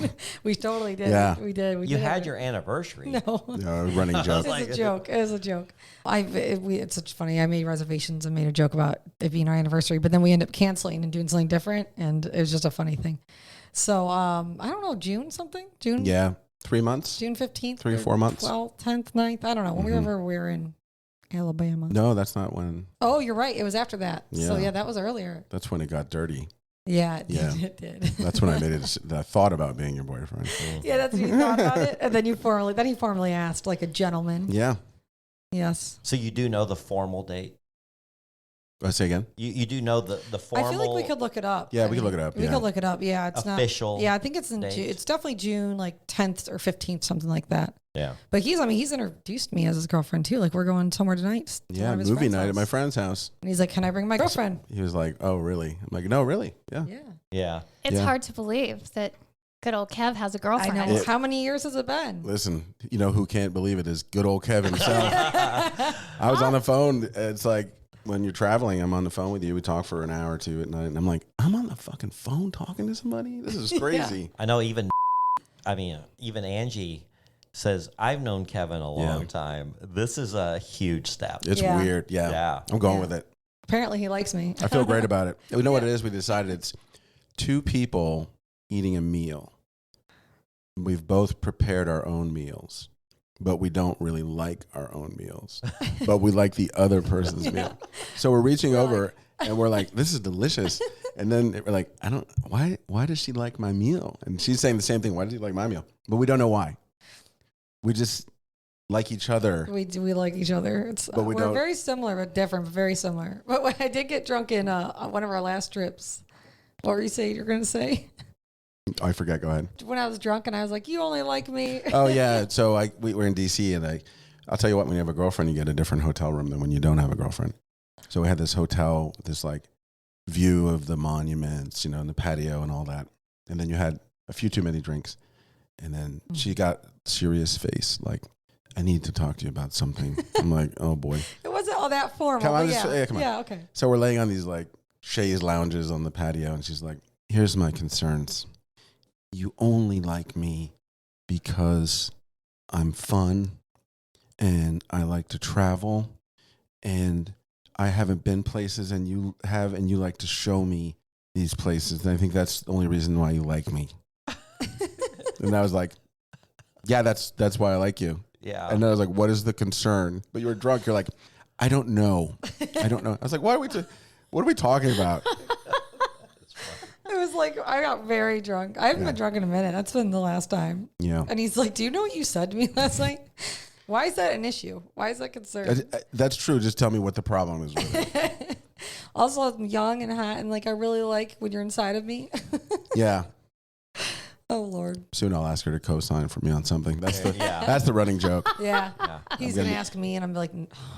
Speaker 5: We totally did.
Speaker 3: Yeah.
Speaker 5: We did.
Speaker 1: You had your anniversary.
Speaker 5: No.
Speaker 3: Running joke.
Speaker 5: It's a joke. It was a joke. It's such funny. I made reservations and made a joke about it being our anniversary, but then we ended up canceling and doing something different, and it was just a funny thing. So I don't know, June something? June?
Speaker 3: Yeah. 3 months?
Speaker 5: June 15th?
Speaker 3: 3 or 4 months?
Speaker 5: 12th, 10th, 9th? I don't know. Whenever we were in Alabama.
Speaker 3: No, that's not when.
Speaker 5: Oh, you're right. It was after that.
Speaker 3: Yeah.
Speaker 5: So yeah, that was earlier.
Speaker 3: That's when it got dirty.
Speaker 5: Yeah, it
Speaker 3: Yeah.
Speaker 5: did. It did.
Speaker 3: That's when I made it. I thought about being your boyfriend.
Speaker 5: Yeah, that's when you thought about it. And then he formally asked like a gentleman.
Speaker 3: Yeah.
Speaker 5: Yes.
Speaker 1: So you do know the formal date?
Speaker 3: Let's say again.
Speaker 1: You do know the formal.
Speaker 5: I feel like we could look it up.
Speaker 3: Yeah,
Speaker 5: I
Speaker 3: we could
Speaker 5: mean,
Speaker 3: look it up.
Speaker 5: We
Speaker 3: Yeah.
Speaker 5: could look it up. Yeah, it's
Speaker 1: official.
Speaker 5: not. Yeah, I think it's in
Speaker 1: date.
Speaker 5: June. It's definitely June, like 10th or 15th, something like that.
Speaker 1: Yeah.
Speaker 5: But he's introduced me as his girlfriend too. Like, we're going somewhere tonight. to
Speaker 3: Yeah,
Speaker 5: one of his
Speaker 3: movie
Speaker 5: friends'
Speaker 3: night at
Speaker 5: house.
Speaker 3: my friend's house.
Speaker 5: And he's like, "Can I bring my girlfriend?"
Speaker 3: He was like, "Oh, really?" I'm like, "No, really? Yeah."
Speaker 5: Yeah.
Speaker 1: Yeah.
Speaker 2: It's
Speaker 3: Yeah.
Speaker 2: hard to believe that good old Kev has a
Speaker 5: I
Speaker 2: girlfriend.
Speaker 5: know. How many years has it been?
Speaker 3: Listen, you know who can't believe it is good old Kevin himself. I was on the phone. It's like when you're traveling, I'm on the phone with you. We talk for an hour or two at night, and I'm like, I'm on the fucking phone talking to somebody. This is crazy.
Speaker 1: I know even Angie says, I've known Kevin a long time. This is a huge step.
Speaker 3: It's
Speaker 5: Yeah.
Speaker 3: weird. Yeah.
Speaker 1: Yeah.
Speaker 3: I'm going with it.
Speaker 5: Apparently, he likes me.
Speaker 3: I feel great about it. We know what it is. We decided it's 2 people eating a meal. We've both prepared our own meals, but we don't really like our own meals. But we like the other person's meal. So we're reaching over and we're like, this is delicious. And then we're like, why does she like my meal? And she's saying the same thing. Why does she like my meal? But we don't know why. We just like each other.
Speaker 5: We like each other.
Speaker 3: But we
Speaker 5: we're
Speaker 3: don't-
Speaker 5: very similar, but different, but very similar. But when I did get drunk in on one of our last trips. What were you saying? You're going to say?
Speaker 3: I forget. Go ahead.
Speaker 5: When I was drunk and I was like, you only like me.
Speaker 3: Oh, yeah. So we were in D.C. and I'll tell you what, when you have a girlfriend, you get a different hotel room than when you don't have a girlfriend. So we had this hotel, this like view of the monuments, and the patio and all that. And then you had a few too many drinks. And then she got serious face, like, I need to talk to you about something. I'm like, oh boy.
Speaker 5: It wasn't all that formal.
Speaker 3: Come on,
Speaker 5: but
Speaker 3: just- yeah, come on.
Speaker 5: Yeah, okay.
Speaker 3: So we're laying on these like chaise lounges on the patio, and she's like, here's my concerns. You only like me because I'm fun and I like to travel and I haven't been places and you have, and you like to show me these places. And I think that's the only reason why you like me. And I was like, yeah, that's why I like you.
Speaker 1: Yeah.
Speaker 3: And I was like, what is the concern? But you were drunk. You're like, I don't know. I was like, what are we talking about?
Speaker 5: It was like, I got very drunk. I haven't been drunk in a minute. That's been the last time.
Speaker 3: Yeah.
Speaker 5: And he's like, do you know what you said to me last night? Why is that an issue? Why is that concern?
Speaker 3: That's true. Just tell me what the problem is with it.
Speaker 5: Also, I'm young and hot, and like I really like when you're inside of me.
Speaker 3: Yeah.
Speaker 5: Oh Lord.
Speaker 3: Soon I'll ask her to co-sign for me on something. That's
Speaker 1: Yeah.
Speaker 3: that's the running joke.
Speaker 5: Yeah.
Speaker 1: Yeah.
Speaker 5: He's gonna ask me, and I'm like,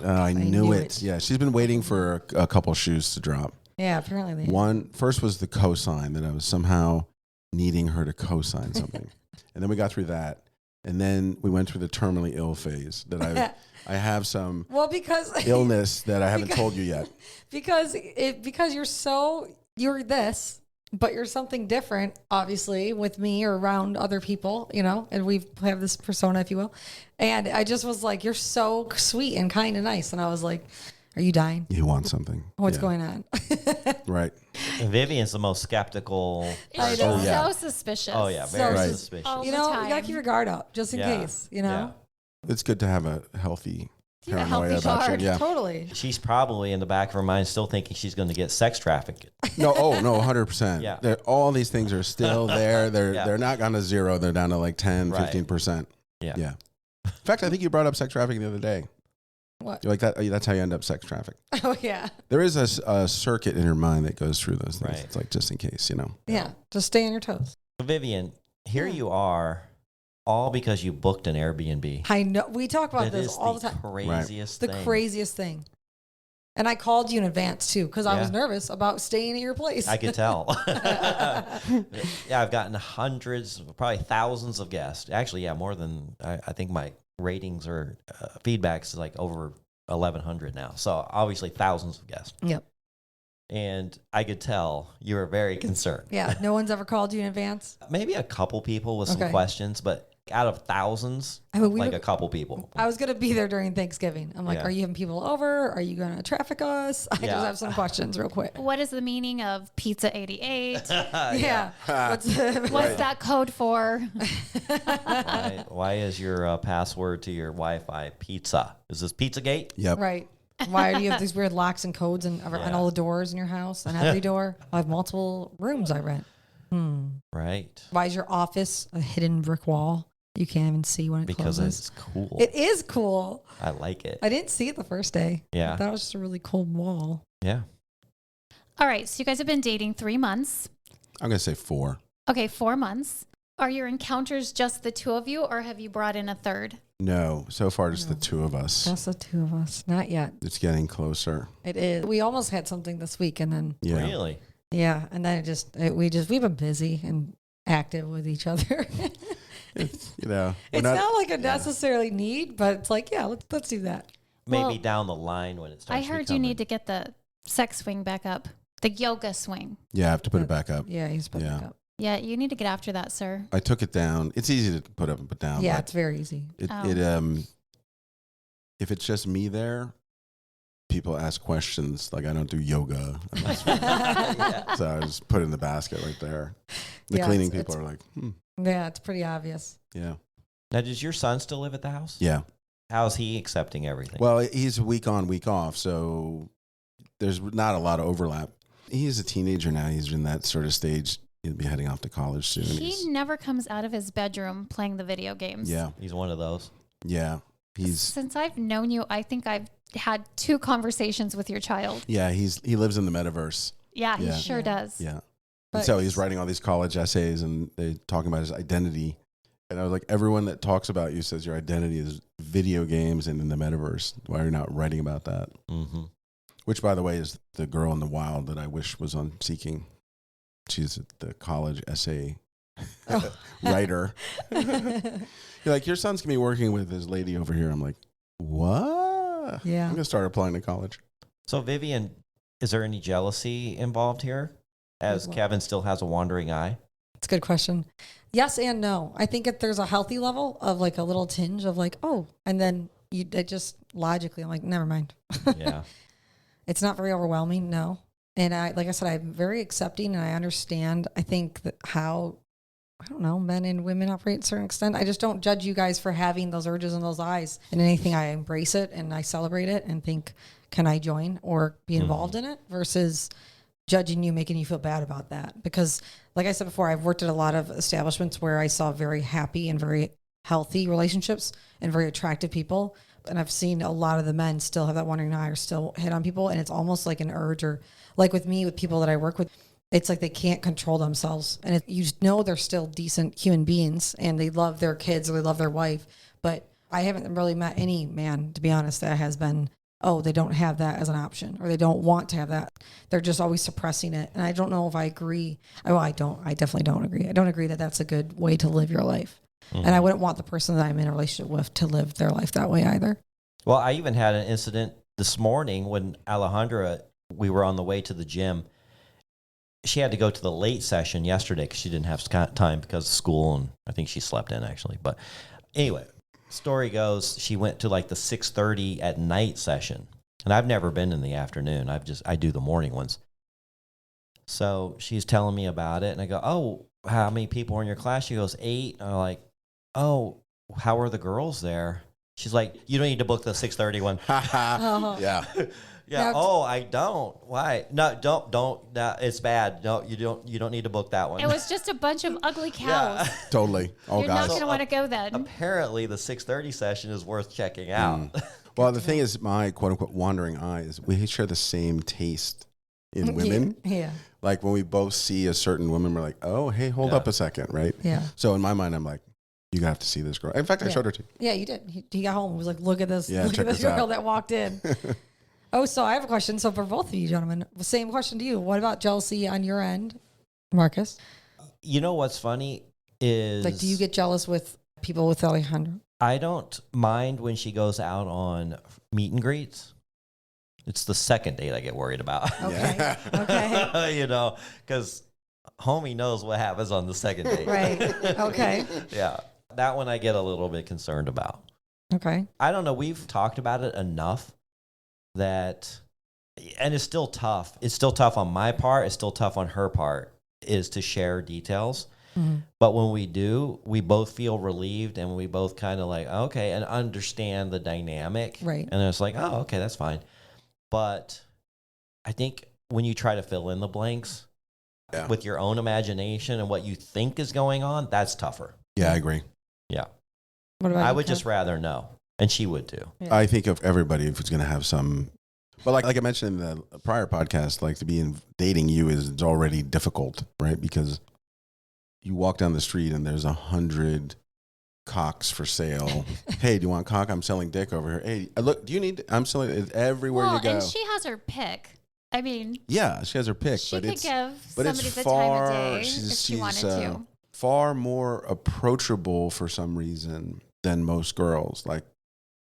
Speaker 3: I knew it. Yeah, she's been waiting for a couple shoes to drop.
Speaker 5: Yeah, apparently.
Speaker 3: First was the co-sign, that I was somehow needing her to co-sign something. And then we got through that. And then we went through the terminally ill phase that I have some
Speaker 5: because
Speaker 3: illness that I haven't told you yet.
Speaker 5: because you're this, but you're something different, obviously, with me or around other people, and we have this persona, if you will. And I just was like, you're so sweet and kind and nice. And I was like, are you dying?
Speaker 3: You want something.
Speaker 5: What's going on?
Speaker 3: Right.
Speaker 1: Vivian's the most skeptical.
Speaker 2: It's
Speaker 5: know.
Speaker 2: just
Speaker 3: yeah.
Speaker 2: so suspicious.
Speaker 1: Oh yeah, very
Speaker 3: Right.
Speaker 1: suspicious.
Speaker 2: Oh.
Speaker 5: You
Speaker 2: the
Speaker 5: know,
Speaker 2: time.
Speaker 5: you got to keep your guard up just in
Speaker 1: Yeah.
Speaker 5: case, you know?
Speaker 3: It's good to have a healthy paranoia
Speaker 2: healthy
Speaker 3: about
Speaker 2: guard.
Speaker 3: you. Yeah.
Speaker 5: Totally.
Speaker 1: She's probably in the back of her mind still thinking she's going to get sex trafficked.
Speaker 3: No, 100%.
Speaker 1: Yeah.
Speaker 3: All these things are still there. They're
Speaker 1: Yeah.
Speaker 3: they're not gone to zero. They're down to like 10,
Speaker 1: Right.
Speaker 3: 15%.
Speaker 1: Yeah.
Speaker 3: Yeah. In fact, I think you brought up sex trafficking the other day.
Speaker 5: What?
Speaker 3: You're like that. That's how you end up sex trafficked.
Speaker 5: Oh, yeah.
Speaker 3: There is a circuit in your mind that goes through those things.
Speaker 1: Right.
Speaker 3: It's like just in case,
Speaker 5: Yeah. Just stay on your toes.
Speaker 1: So Vivian, here
Speaker 5: Yeah.
Speaker 1: you are, all because you booked an Airbnb.
Speaker 5: I know. We talk about
Speaker 1: It
Speaker 5: this
Speaker 1: is
Speaker 5: all the time.
Speaker 1: craziest
Speaker 5: The
Speaker 1: thing.
Speaker 5: craziest thing. And I called you in advance too, because I was
Speaker 1: Yeah.
Speaker 5: nervous about staying at your place.
Speaker 1: I could tell. Yeah, I've gotten hundreds, probably thousands of guests. Actually, yeah, more than I think my ratings or feedbacks is like over 1,100 now. So obviously thousands of guests.
Speaker 5: Yep.
Speaker 1: And I could tell you were very concerned.
Speaker 5: Yeah. No one's ever called you in advance.
Speaker 1: Maybe a couple people with some
Speaker 5: Okay.
Speaker 1: questions, but out of thousands,
Speaker 5: I mean,
Speaker 1: like a couple people.
Speaker 5: I was going to be there during Thanksgiving. I'm like,
Speaker 1: Yeah.
Speaker 5: are you having people over? Are you going to traffic us? I
Speaker 1: Yeah.
Speaker 5: just have some questions real quick.
Speaker 2: What is the meaning of Pizza 88?
Speaker 5: Yeah. What's
Speaker 2: What's that code for?
Speaker 1: Why is your password to your Wi-Fi pizza? Is this Pizzagate?
Speaker 3: Yep.
Speaker 5: right. Why do you have these weird locks and codes on
Speaker 1: Yeah.
Speaker 5: all the doors in your house? On every door? I have multiple rooms I rent.
Speaker 1: Right.
Speaker 5: Why is your office a hidden brick wall? You can't even see when it
Speaker 1: Because
Speaker 5: closes.
Speaker 1: it's cool.
Speaker 5: It is cool.
Speaker 1: I like it.
Speaker 5: I didn't see it the first day.
Speaker 1: Yeah.
Speaker 5: I thought it was just a really cool wall.
Speaker 1: Yeah.
Speaker 2: All right. So you guys have been dating 3 months.
Speaker 3: I'm going to say 4.
Speaker 2: Okay, 4 months. Are your encounters just the two of you, or have you brought in a third?
Speaker 3: No, so far just the two of us.
Speaker 5: Just the two of us. Not yet.
Speaker 3: It's getting closer.
Speaker 5: It is. We almost had something this week, and then
Speaker 3: Yeah.
Speaker 1: Really?
Speaker 5: and then we've been busy and active with each other.
Speaker 3: It's, we're
Speaker 5: It's not like a necessarily need, but it's like, yeah, let's do that.
Speaker 1: Maybe
Speaker 2: Well,
Speaker 1: down the line when it starts.
Speaker 2: I heard you need to get the sex swing back up, the yoga swing.
Speaker 3: Yeah, I have to put it back up.
Speaker 5: Yeah, he's put
Speaker 3: Yeah.
Speaker 5: back up.
Speaker 2: Yeah, you need to get after that, sir.
Speaker 3: I took it down. It's easy to put up and put down.
Speaker 5: Yeah,
Speaker 3: but
Speaker 5: it's very easy.
Speaker 3: if it's just me there, people ask questions like I don't do yoga. So I just put it in the basket right there. The
Speaker 5: Yeah,
Speaker 3: cleaning
Speaker 5: it's-
Speaker 3: people are like,
Speaker 5: Yeah, it's pretty obvious.
Speaker 3: yeah.
Speaker 1: Now, does your son still live at the house?
Speaker 3: Yeah.
Speaker 1: How's he accepting everything?
Speaker 3: Well, he's week on, week off, so there's not a lot of overlap. He's a teenager now. He's in that sort of stage. He'll be heading off to college soon.
Speaker 2: He never comes out of his bedroom playing the video games.
Speaker 3: Yeah.
Speaker 1: He's one of those.
Speaker 3: Yeah.
Speaker 2: Since I've known you, I think I've had 2 conversations with your child.
Speaker 3: Yeah, he lives in the metaverse.
Speaker 2: Yeah,
Speaker 3: Yeah.
Speaker 2: he sure does.
Speaker 3: Yeah.
Speaker 5: But
Speaker 3: And so he's
Speaker 5: it's-
Speaker 3: writing all these college essays and they're talking about his identity. And I was like, everyone that talks about you says your identity is video games and in the metaverse. Why are you not writing about that?
Speaker 1: Mm-hmm.
Speaker 3: Which, by the way, is the girl in the wild that I wish was on Seeking. She's the college essay writer. You're like, your son's going to be working with this lady over here. I'm like, what?
Speaker 5: Yeah.
Speaker 3: I'm going to start applying to college.
Speaker 1: So, Vivian, is there any jealousy involved here? As
Speaker 5: With what?
Speaker 1: Kevin still has a wandering eye?
Speaker 5: It's a good question. Yes and no. I think if there's a healthy level of like a little tinge of like, oh, and then it just logically, I'm like, never mind.
Speaker 1: Yeah.
Speaker 5: It's not very overwhelming. No. And like I said, I'm very accepting and I understand, I think that how, I don't know, men and women operate to a certain extent. I just don't judge you guys for having those urges and those eyes and anything. I embrace it and I celebrate it and think, can I join or be involved in it versus judging you, making you feel bad about that. Because like I said before, I've worked at a lot of establishments where I saw very happy and very healthy relationships and very attractive people. And I've seen a lot of the men still have that wandering eye or still hit on people. And it's almost like an urge, or like with me, with people that I work with, it's like they can't control themselves. And you know they're still decent human beings and they love their kids or they love their wife. But I haven't really met any man, to be honest, that has been, oh, they don't have that as an option or they don't want to have that. They're just always suppressing it. And I don't know if I agree. Oh, I definitely don't agree. I don't agree that that's a good way to live your life. And I wouldn't want the person that I'm in a relationship with to live their life that way either.
Speaker 1: Well, I even had an incident this morning when Alejandra, we were on the way to the gym. She had to go to the late session yesterday because she didn't have time because of school, and I think she slept in actually. But anyway, story goes, she went to like the 6:30 at night session, and I've never been in the afternoon. I do the morning ones. So she's telling me about it, and I go, "Oh, how many people are in your class?" She goes, 8. And I'm like, "Oh, how are the girls there?" She's like, "You don't need to book the 6:30 one."
Speaker 3: Yeah.
Speaker 1: Yeah. Oh, I don't. Why? No, don't. No, it's bad. No, you don't need to book that one.
Speaker 2: It was just a bunch of ugly cows.
Speaker 3: Totally. Oh,
Speaker 2: You're
Speaker 3: gosh.
Speaker 2: not going to want to go then.
Speaker 1: Apparently, the 6:30 session is worth checking out.
Speaker 3: Well, the thing is, my quote unquote wandering eye is we share the same taste in women.
Speaker 5: Yeah.
Speaker 3: Like when we both see a certain woman, we're like, oh, hey, hold up a second, right?
Speaker 5: Yeah.
Speaker 3: So in my mind, I'm like, you have to see this girl. In fact, I showed her to you.
Speaker 5: Yeah, you did. He got home and was like, look at this.
Speaker 3: Yeah,
Speaker 5: Look
Speaker 3: check
Speaker 5: at this
Speaker 3: this out.
Speaker 5: girl that walked in. Oh, so I have a question. So for both of you gentlemen, same question to you. What about jealousy on your end, Marcus?
Speaker 1: You know what's funny is,
Speaker 5: Like, do you get jealous with people with Alejandro?
Speaker 1: I don't mind when she goes out on meet and greets. It's the second date I get worried about.
Speaker 5: Okay. Okay.
Speaker 1: You know, because homie knows what happens on the second date.
Speaker 5: Right. Okay.
Speaker 1: Yeah. That one I get a little bit concerned about.
Speaker 5: Okay.
Speaker 1: I don't know. We've talked about it enough that, and it's still tough. It's still tough on my part. It's still tough on her part, is to share details.
Speaker 5: Mm-hmm.
Speaker 1: But when we do, we both feel relieved and we both kind of like, okay, and understand the dynamic.
Speaker 5: Right.
Speaker 1: And it's like, oh, okay, that's fine. But I think when you try to fill in the blanks with your own imagination and what you think is going on, that's tougher.
Speaker 3: Yeah, I agree.
Speaker 1: Yeah.
Speaker 5: What about
Speaker 1: I
Speaker 5: you,
Speaker 1: would
Speaker 5: Kev?
Speaker 1: just rather know. And she would too.
Speaker 5: Yeah.
Speaker 3: I think of everybody who's going to have some, but like I mentioned in the prior podcast, like to be in dating you is already difficult, right? Because you walk down the street and there's 100 cocks for sale. Hey, do you want cock? I'm selling dick over here. Hey, look, do you need, I'm selling it everywhere you go.
Speaker 2: And she has her pick. I mean,
Speaker 3: Yeah, she has her pick,
Speaker 2: she
Speaker 3: but
Speaker 2: could
Speaker 3: it's,
Speaker 2: give
Speaker 3: but
Speaker 2: somebody
Speaker 3: it's
Speaker 2: the time of
Speaker 3: far,
Speaker 2: day if she wanted to.
Speaker 3: far more approachable for some reason than most girls. Like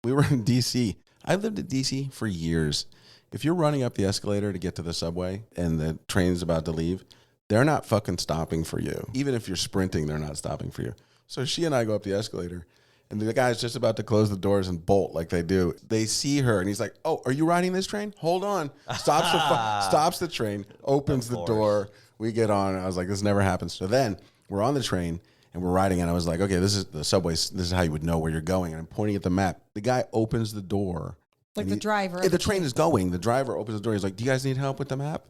Speaker 3: we were in DC. I lived in DC for years. If you're running up the escalator to get to the subway and the train's about to leave, they're not fucking stopping for you. Even if you're sprinting, they're not stopping for you. So she and I go up the escalator, and the guy's just about to close the doors and bolt like they do. They see her, and he's like, oh, are you riding this train? Hold on. Stops the train, opens the door. We get on. I was like, this never happens. So then we're on the train, and we're riding, and I was like, okay, this is the subway. This is how you would know where you're going. And I'm pointing at the map. The guy opens the door.
Speaker 5: Like the driver.
Speaker 3: Yeah, the train is going. The driver opens the door. He's like, do you guys need help with the map?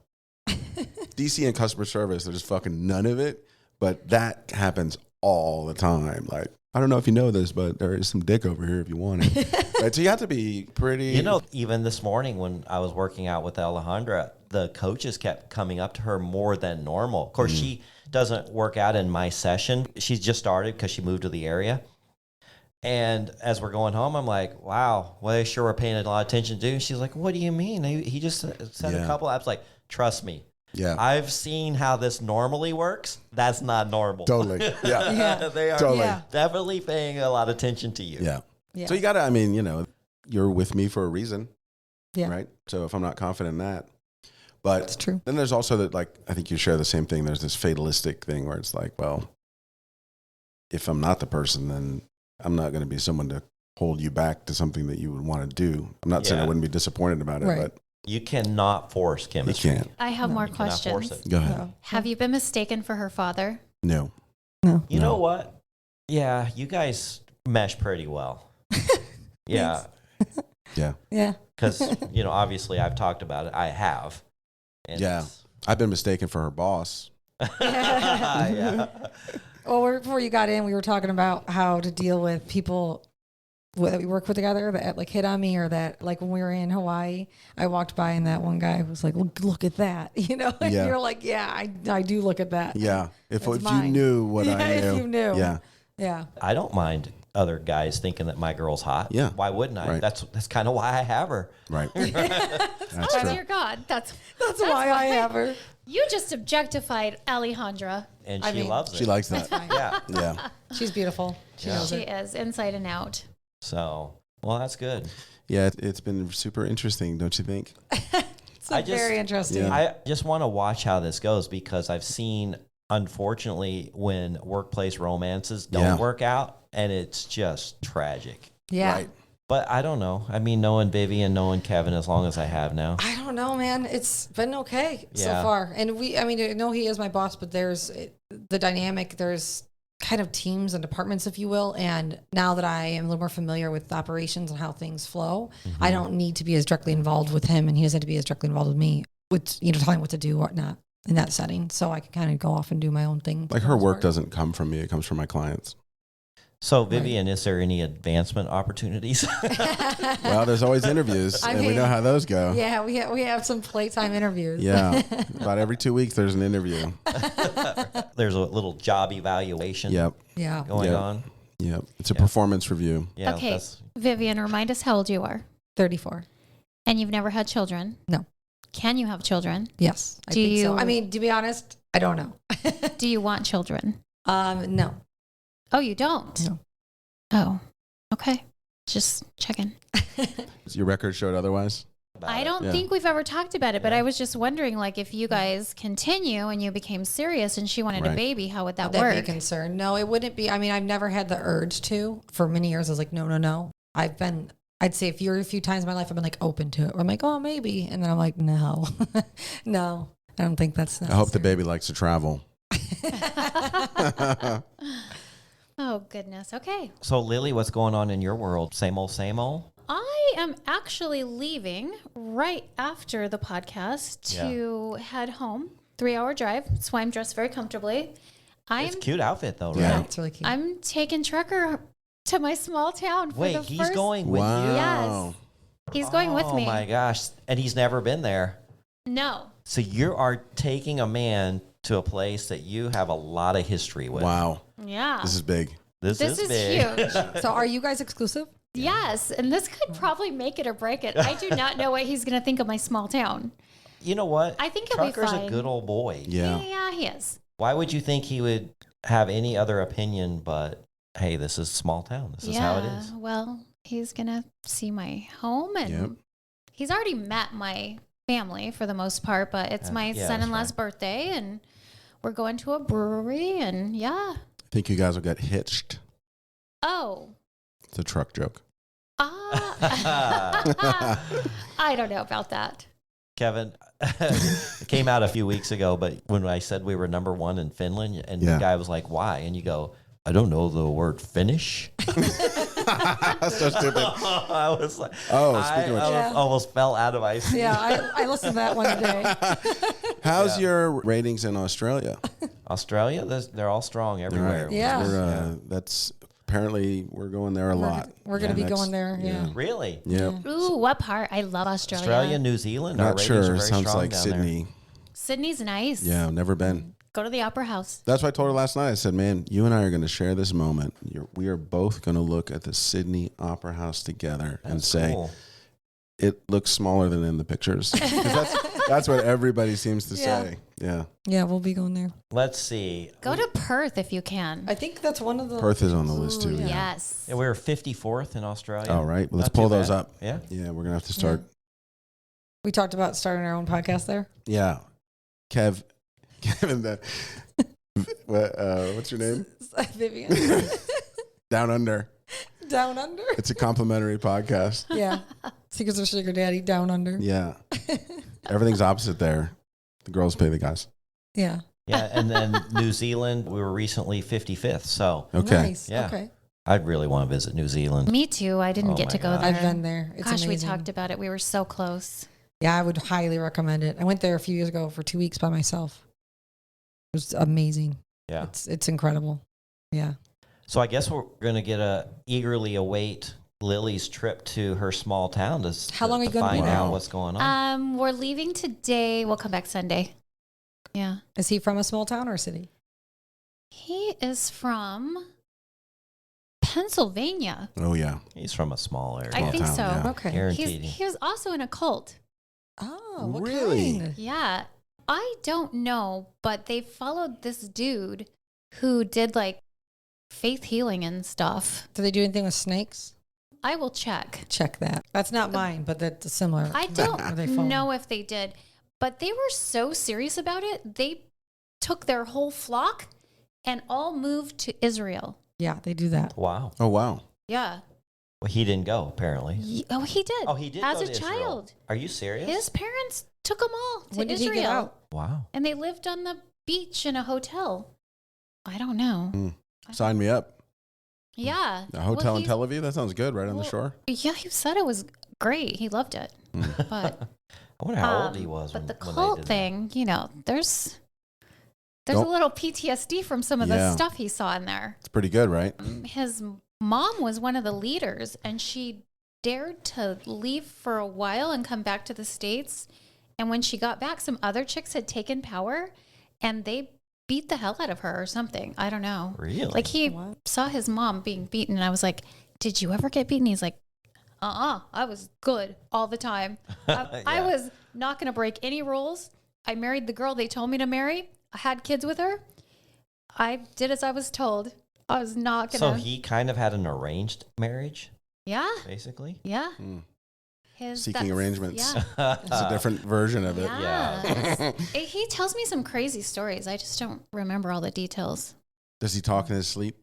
Speaker 3: DC and customer service, there's fucking none of it. But that happens all the time. Like, I don't know if you know this, but there is some dick over here if you want it. Right? So you have to be pretty.
Speaker 1: You know, even this morning when I was working out with Alejandra, the coaches kept coming up to her more than normal. Of course, she doesn't work out in my session. She's just started because she moved to the area. And as we're going home, I'm like, wow, well, they sure were paying a lot of attention to. She's like, what do you mean? He just said a couple. I was like, trust me.
Speaker 3: Yeah.
Speaker 1: I've seen how this normally works. That's not normal.
Speaker 3: Totally. Yeah.
Speaker 5: Yeah.
Speaker 1: They are
Speaker 3: Totally.
Speaker 1: definitely paying a lot of attention to you.
Speaker 3: Yeah.
Speaker 5: Yeah.
Speaker 3: So you got to, I mean, you know, you're with me for a reason.
Speaker 5: Yeah.
Speaker 3: Right. So if I'm not confident in that, But
Speaker 5: It's true.
Speaker 3: then there's also that, like, I think you share the same thing. There's this fatalistic thing where it's like, well, if I'm not the person, then I'm not going to be someone to hold you back to something that you would want to do. I'm not saying I wouldn't be disappointed about it,
Speaker 5: Right.
Speaker 3: but
Speaker 1: You cannot force chemistry.
Speaker 3: you can't.
Speaker 2: I have more
Speaker 1: You cannot force
Speaker 2: questions.
Speaker 1: it.
Speaker 3: Go ahead.
Speaker 5: No.
Speaker 2: Have you been mistaken for her father?
Speaker 3: No.
Speaker 5: No.
Speaker 1: You
Speaker 3: No.
Speaker 1: know what? Yeah, you guys mesh pretty well. Yeah,
Speaker 3: Yeah.
Speaker 5: Yeah.
Speaker 1: because obviously I've talked about it. I have. And
Speaker 3: Yeah. I've been mistaken for her boss.
Speaker 1: yeah.
Speaker 5: Well, before you got in, we were talking about how to deal with people that we work with together that like hit on me, or that like when we were in Hawaii, I walked by and that one guy was like, look at that. And
Speaker 3: Yeah.
Speaker 5: you're like, yeah, I do look at that.
Speaker 3: Yeah. If
Speaker 5: That's
Speaker 3: you
Speaker 5: mine.
Speaker 3: knew what I knew.
Speaker 5: If you knew.
Speaker 3: Yeah.
Speaker 5: Yeah.
Speaker 1: I don't mind other guys thinking that my girl's hot.
Speaker 3: Yeah.
Speaker 1: Why wouldn't I?
Speaker 3: Right.
Speaker 1: That's kind of why I have her.
Speaker 3: Right. That's
Speaker 2: Oh,
Speaker 3: true.
Speaker 2: dear God. That's
Speaker 5: Why I have her.
Speaker 2: You just objectified Alejandra.
Speaker 1: And
Speaker 5: I
Speaker 1: she
Speaker 5: mean,
Speaker 1: loves it.
Speaker 3: She likes that.
Speaker 5: Fine.
Speaker 1: Yeah.
Speaker 3: Yeah.
Speaker 5: She's beautiful. She
Speaker 1: Yeah.
Speaker 5: knows
Speaker 2: She
Speaker 5: it.
Speaker 2: is inside and out.
Speaker 1: So, well, that's good.
Speaker 3: Yeah. It's been super interesting, don't you think?
Speaker 5: It's
Speaker 1: I just-
Speaker 5: very interesting.
Speaker 3: Yeah.
Speaker 1: I just want to watch how this goes because I've seen, unfortunately, when workplace romances don't
Speaker 3: Yeah.
Speaker 1: work out, and it's just tragic.
Speaker 5: Yeah.
Speaker 3: Right.
Speaker 1: But I don't know. I mean, knowing Vivian, knowing Kevin as long as I have now.
Speaker 5: I don't know, man. It's been okay so
Speaker 1: Yeah.
Speaker 5: far. And I know he is my boss, but there's the dynamic, there's kind of teams and departments, if you will. And now that I am a little more familiar with the operations and how things flow, I don't need to be as directly involved with him, and he doesn't have to be as directly involved with me with, telling what to do or not in that setting. So I can kind of go off and do my own thing.
Speaker 3: Like her work doesn't come from me. It comes from my clients.
Speaker 1: So, Vivian, is there any advancement opportunities?
Speaker 3: Well, there's always interviews,
Speaker 5: I
Speaker 3: and we
Speaker 5: mean,
Speaker 3: know how those go.
Speaker 5: Yeah, we have some playtime interviews.
Speaker 3: Yeah. About every 2 weeks, there's an interview.
Speaker 1: There's a little job evaluation
Speaker 3: Yep.
Speaker 5: Yeah.
Speaker 1: going
Speaker 3: Yep.
Speaker 1: on.
Speaker 3: Yep. It's a performance review.
Speaker 1: Yeah,
Speaker 2: Okay.
Speaker 1: that's
Speaker 2: Vivian, remind us how old you are.
Speaker 5: 34.
Speaker 2: And you've never had children?
Speaker 5: No.
Speaker 2: Can you have children?
Speaker 5: Yes. I
Speaker 2: Do
Speaker 5: think so.
Speaker 2: you-
Speaker 5: I mean, to be honest, I don't know.
Speaker 2: Do you want children?
Speaker 5: No.
Speaker 2: Oh, you don't?
Speaker 5: No.
Speaker 2: Oh, okay. Just checking.
Speaker 3: Your record showed otherwise?
Speaker 1: about
Speaker 2: I
Speaker 1: it.
Speaker 2: don't
Speaker 3: Yeah.
Speaker 2: think we've ever talked about it, but
Speaker 1: Yeah.
Speaker 2: I was just wondering, like, if you guys continue and you became serious and she wanted a
Speaker 3: Right.
Speaker 2: baby, how would that
Speaker 5: Would that be a
Speaker 2: work?
Speaker 5: concern? No, it wouldn't be. I mean, I've never had the urge to. For many years, I was like, no. I'd say a few times in my life, I've been like open to it. Or I'm like, oh, maybe. And then I'm like, no, no, I don't think that's necessary.
Speaker 3: I hope the baby likes to travel.
Speaker 2: Oh, goodness. Okay.
Speaker 1: So, Lily, what's going on in your world? Same old, same old?
Speaker 2: I am actually leaving right after the podcast to head home. 3-hour drive. That's why I'm dressed very comfortably.
Speaker 1: It's a cute outfit, though, right?
Speaker 3: Yeah.
Speaker 5: It's really cute.
Speaker 2: I'm taking Trucker to my small town for
Speaker 1: Wait,
Speaker 2: the
Speaker 1: he's
Speaker 2: first.
Speaker 1: going with
Speaker 3: Wow.
Speaker 1: you?
Speaker 2: Yes. He's going with me.
Speaker 1: Oh, my gosh. And he's never been there.
Speaker 2: No.
Speaker 1: So, you are taking a man to a place that you have a lot of history with.
Speaker 3: Wow.
Speaker 2: Yeah.
Speaker 3: This is big.
Speaker 1: This
Speaker 2: This is
Speaker 1: big.
Speaker 2: huge.
Speaker 5: So are you guys exclusive?
Speaker 2: Yes, and this could probably make it or break it. I do not know what he's going to think of my small town.
Speaker 1: You know what?
Speaker 2: I think he'll be
Speaker 1: Trucker's
Speaker 2: fine.
Speaker 1: a good old boy.
Speaker 3: Yeah.
Speaker 2: Yeah, he is.
Speaker 1: Why would you think he would have any other opinion but, hey, this is small town. This is how it is.
Speaker 2: Well, he's going to see my home, and
Speaker 3: Yep.
Speaker 2: he's already met my family for the most part, but it's my
Speaker 1: yeah,
Speaker 2: son-in-law's
Speaker 1: that's
Speaker 2: birthday, and we're going to a brewery, and yeah.
Speaker 3: I think you guys will get hitched.
Speaker 2: Oh.
Speaker 3: It's a truck joke.
Speaker 2: I don't know about that.
Speaker 1: Kevin, it came out a few weeks ago, but when I said we were number one in Finland, and
Speaker 3: Yeah.
Speaker 1: the guy was like, why? And you go, I don't know the word Finnish.
Speaker 3: So stupid.
Speaker 1: I was like,
Speaker 3: Oh, speaking of which.
Speaker 5: Yeah.
Speaker 1: almost fell out of my seat.
Speaker 5: Yeah, I listened to that one today.
Speaker 3: How's your ratings in Australia?
Speaker 1: Australia, they're all strong everywhere.
Speaker 5: Yeah.
Speaker 3: That's apparently we're going there a lot.
Speaker 5: We're going to be
Speaker 3: Next-
Speaker 5: going there. Yeah.
Speaker 1: Really?
Speaker 3: Yep.
Speaker 2: Ooh, what part? I love Australia.
Speaker 1: Australia, New Zealand, our
Speaker 3: Not
Speaker 1: ratings are
Speaker 3: sure.
Speaker 1: very
Speaker 3: Sounds
Speaker 1: strong
Speaker 3: like
Speaker 1: down
Speaker 3: Sydney.
Speaker 2: Sydney's nice.
Speaker 3: Yeah, never been.
Speaker 2: Go to the Opera House.
Speaker 3: That's what I told her last night. I said, man, you and I are going to share this moment. We are both going to look at the Sydney Opera House together and say,
Speaker 1: Cool.
Speaker 3: it looks smaller than in the pictures. 'Cause that's what everybody seems to
Speaker 5: Yeah.
Speaker 3: say. Yeah.
Speaker 5: Yeah, we'll be going there.
Speaker 1: Let's see.
Speaker 2: Go to Perth if you can.
Speaker 5: I think that's one of the.
Speaker 3: Perth is on the list too.
Speaker 5: Ooh,
Speaker 3: Yeah.
Speaker 2: Yes.
Speaker 1: Yeah, we were 54th in Australia.
Speaker 3: All right. Well, let's
Speaker 1: Not too
Speaker 3: pull those
Speaker 1: bad.
Speaker 3: up.
Speaker 1: Yeah.
Speaker 3: Yeah, we're going to have to start
Speaker 5: We talked about starting our own podcast there.
Speaker 3: Yeah. Kevin, what's your name?
Speaker 5: Vivian.
Speaker 3: Down Under.
Speaker 5: Down Under.
Speaker 3: It's a complimentary podcast.
Speaker 5: Yeah. Secrets of Sugar Daddy, Down Under.
Speaker 3: Yeah. Everything's opposite there. The girls pay the guys.
Speaker 5: Yeah.
Speaker 1: Yeah, and then New Zealand, we were recently 55th, so
Speaker 3: Okay.
Speaker 5: Nice.
Speaker 1: Yeah.
Speaker 5: Okay.
Speaker 1: I'd really want to visit New Zealand.
Speaker 2: Me too. I didn't
Speaker 1: Oh
Speaker 2: get
Speaker 1: my
Speaker 2: to go
Speaker 1: God.
Speaker 2: there.
Speaker 5: I've been there. It's
Speaker 2: Gosh,
Speaker 5: amazing.
Speaker 2: we talked about it. We were so close.
Speaker 5: Yeah, I would highly recommend it. I went there a few years ago for 2 weeks by myself. It was amazing.
Speaker 1: Yeah.
Speaker 5: It's incredible. Yeah.
Speaker 1: So I guess we're going to eagerly await Lily's trip to her small town to,
Speaker 5: How long are you gonna be
Speaker 1: find
Speaker 5: there?
Speaker 1: out what's going on.
Speaker 2: We're leaving today. We'll come back Sunday. Yeah.
Speaker 5: Is he from a small town or a city?
Speaker 2: He is from Pennsylvania.
Speaker 3: Oh, yeah.
Speaker 1: He's from a small area.
Speaker 2: I think
Speaker 3: town,
Speaker 2: so.
Speaker 3: yeah.
Speaker 5: Okay.
Speaker 1: Guaranteed.
Speaker 2: He was also in a cult.
Speaker 5: Oh, what
Speaker 3: Really?
Speaker 5: kind?
Speaker 2: Yeah. I don't know, but they followed this dude who did like faith healing and stuff.
Speaker 5: Do they do anything with snakes?
Speaker 2: I will check.
Speaker 5: Check that. That's not mine, but that's similar.
Speaker 2: I
Speaker 5: Where
Speaker 2: don't
Speaker 5: they follow.
Speaker 2: know if they did, but they were so serious about it. They took their whole flock and all moved to Israel.
Speaker 5: Yeah, they do that.
Speaker 1: Wow.
Speaker 3: Oh, wow.
Speaker 2: Yeah.
Speaker 1: Well, he didn't go, apparently.
Speaker 2: Oh, he did.
Speaker 1: Oh, he did
Speaker 2: As
Speaker 1: go
Speaker 2: a
Speaker 1: to Israel.
Speaker 2: child.
Speaker 1: Are you serious?
Speaker 2: His parents took him all to
Speaker 5: When did
Speaker 2: Israel.
Speaker 5: he get out?
Speaker 1: Wow.
Speaker 2: And they lived on the beach in a hotel. I don't know.
Speaker 3: Sign me up.
Speaker 2: Yeah.
Speaker 3: A hotel in
Speaker 2: he's-
Speaker 3: Tel Aviv? That sounds good, right on the
Speaker 2: well,
Speaker 3: shore.
Speaker 2: Yeah, he said it was great. He loved it. But
Speaker 1: I wonder how old he was
Speaker 2: But
Speaker 1: when,
Speaker 2: the
Speaker 1: when
Speaker 2: cult
Speaker 1: they did
Speaker 2: thing, you know, there's a
Speaker 3: Don't-
Speaker 2: little PTSD from some of
Speaker 3: Yeah.
Speaker 2: the stuff he saw in there.
Speaker 3: It's pretty good, right?
Speaker 2: His mom was one of the leaders, and she dared to leave for a while and come back to the States. And when she got back, some other chicks had taken power, and they beat the hell out of her or something. I don't know.
Speaker 1: that. Really?
Speaker 2: Like he
Speaker 5: What?
Speaker 2: saw his mom being beaten, and I was like, "Did you ever get beaten?" He's like, I was good all the time. I
Speaker 1: Yeah.
Speaker 2: was not going to break any rules. I married the girl they told me to marry. I had kids with her. I did as I was told. I was not
Speaker 1: So
Speaker 2: gonna.
Speaker 1: he kind of had an arranged marriage,
Speaker 2: Yeah,
Speaker 1: basically?
Speaker 2: yeah.
Speaker 3: Mm.
Speaker 2: His
Speaker 3: Seeking arrangements.
Speaker 2: Yeah,
Speaker 3: It's a different version of it.
Speaker 2: yeah. He tells me some crazy stories. I just don't remember all the details.
Speaker 3: Does he talk in his sleep?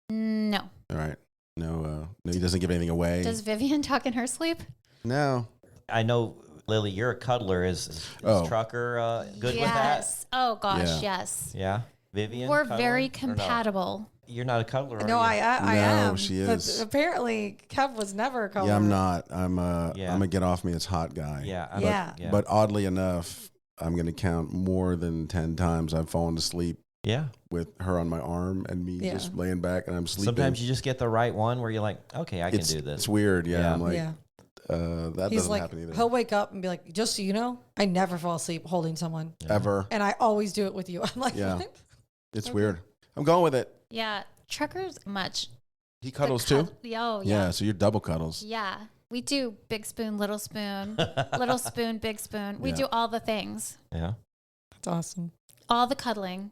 Speaker 2: No.
Speaker 3: All right. No, he doesn't give anything away.
Speaker 2: Does Vivian talk in her sleep?
Speaker 3: No.
Speaker 1: I know, Lily, you're a cuddler. Is
Speaker 3: Oh.
Speaker 1: Trucker good with that?
Speaker 2: Yes. Oh gosh,
Speaker 3: Yeah.
Speaker 2: yes.
Speaker 1: Yeah? Vivian?
Speaker 2: We're
Speaker 1: cuddling?
Speaker 2: very
Speaker 1: Or no?
Speaker 2: compatible.
Speaker 1: You're not a cuddler, are
Speaker 5: No,
Speaker 1: you?
Speaker 5: I
Speaker 3: No,
Speaker 5: am.
Speaker 3: she
Speaker 5: But
Speaker 3: is.
Speaker 5: apparently, Kev was never a color.
Speaker 3: Yeah, I'm not. I'm
Speaker 1: Yeah.
Speaker 3: a get off me, it's hot guy.
Speaker 1: Yeah.
Speaker 5: Yeah.
Speaker 3: But oddly enough, I'm going to count more than 10 times I've fallen asleep
Speaker 1: yeah.
Speaker 3: with her on my arm and me
Speaker 5: Yeah.
Speaker 3: just laying back and I'm sleeping.
Speaker 1: Sometimes you just get the right one where you're like, okay, I can
Speaker 3: it's,
Speaker 1: do this.
Speaker 3: It's weird. Yeah.
Speaker 1: Yeah.
Speaker 3: I'm like,
Speaker 5: Yeah.
Speaker 3: that
Speaker 5: He's
Speaker 3: doesn't
Speaker 5: like,
Speaker 3: happen either.
Speaker 5: he'll wake up and be like, just so you know, I never fall asleep holding someone.
Speaker 3: Ever.
Speaker 5: And I always do it with you. I'm like,
Speaker 3: Yeah.
Speaker 5: what?
Speaker 3: It's
Speaker 2: Okay.
Speaker 3: weird. I'm going with it.
Speaker 2: Yeah. Truckers much.
Speaker 3: He cuddles too?
Speaker 2: Oh,
Speaker 3: Yeah.
Speaker 2: yeah.
Speaker 3: So you're double cuddles.
Speaker 2: Yeah. We do big spoon, little spoon, big spoon. We
Speaker 3: Yeah.
Speaker 2: do all the things,
Speaker 1: Yeah.
Speaker 5: That's awesome.
Speaker 2: all the cuddling.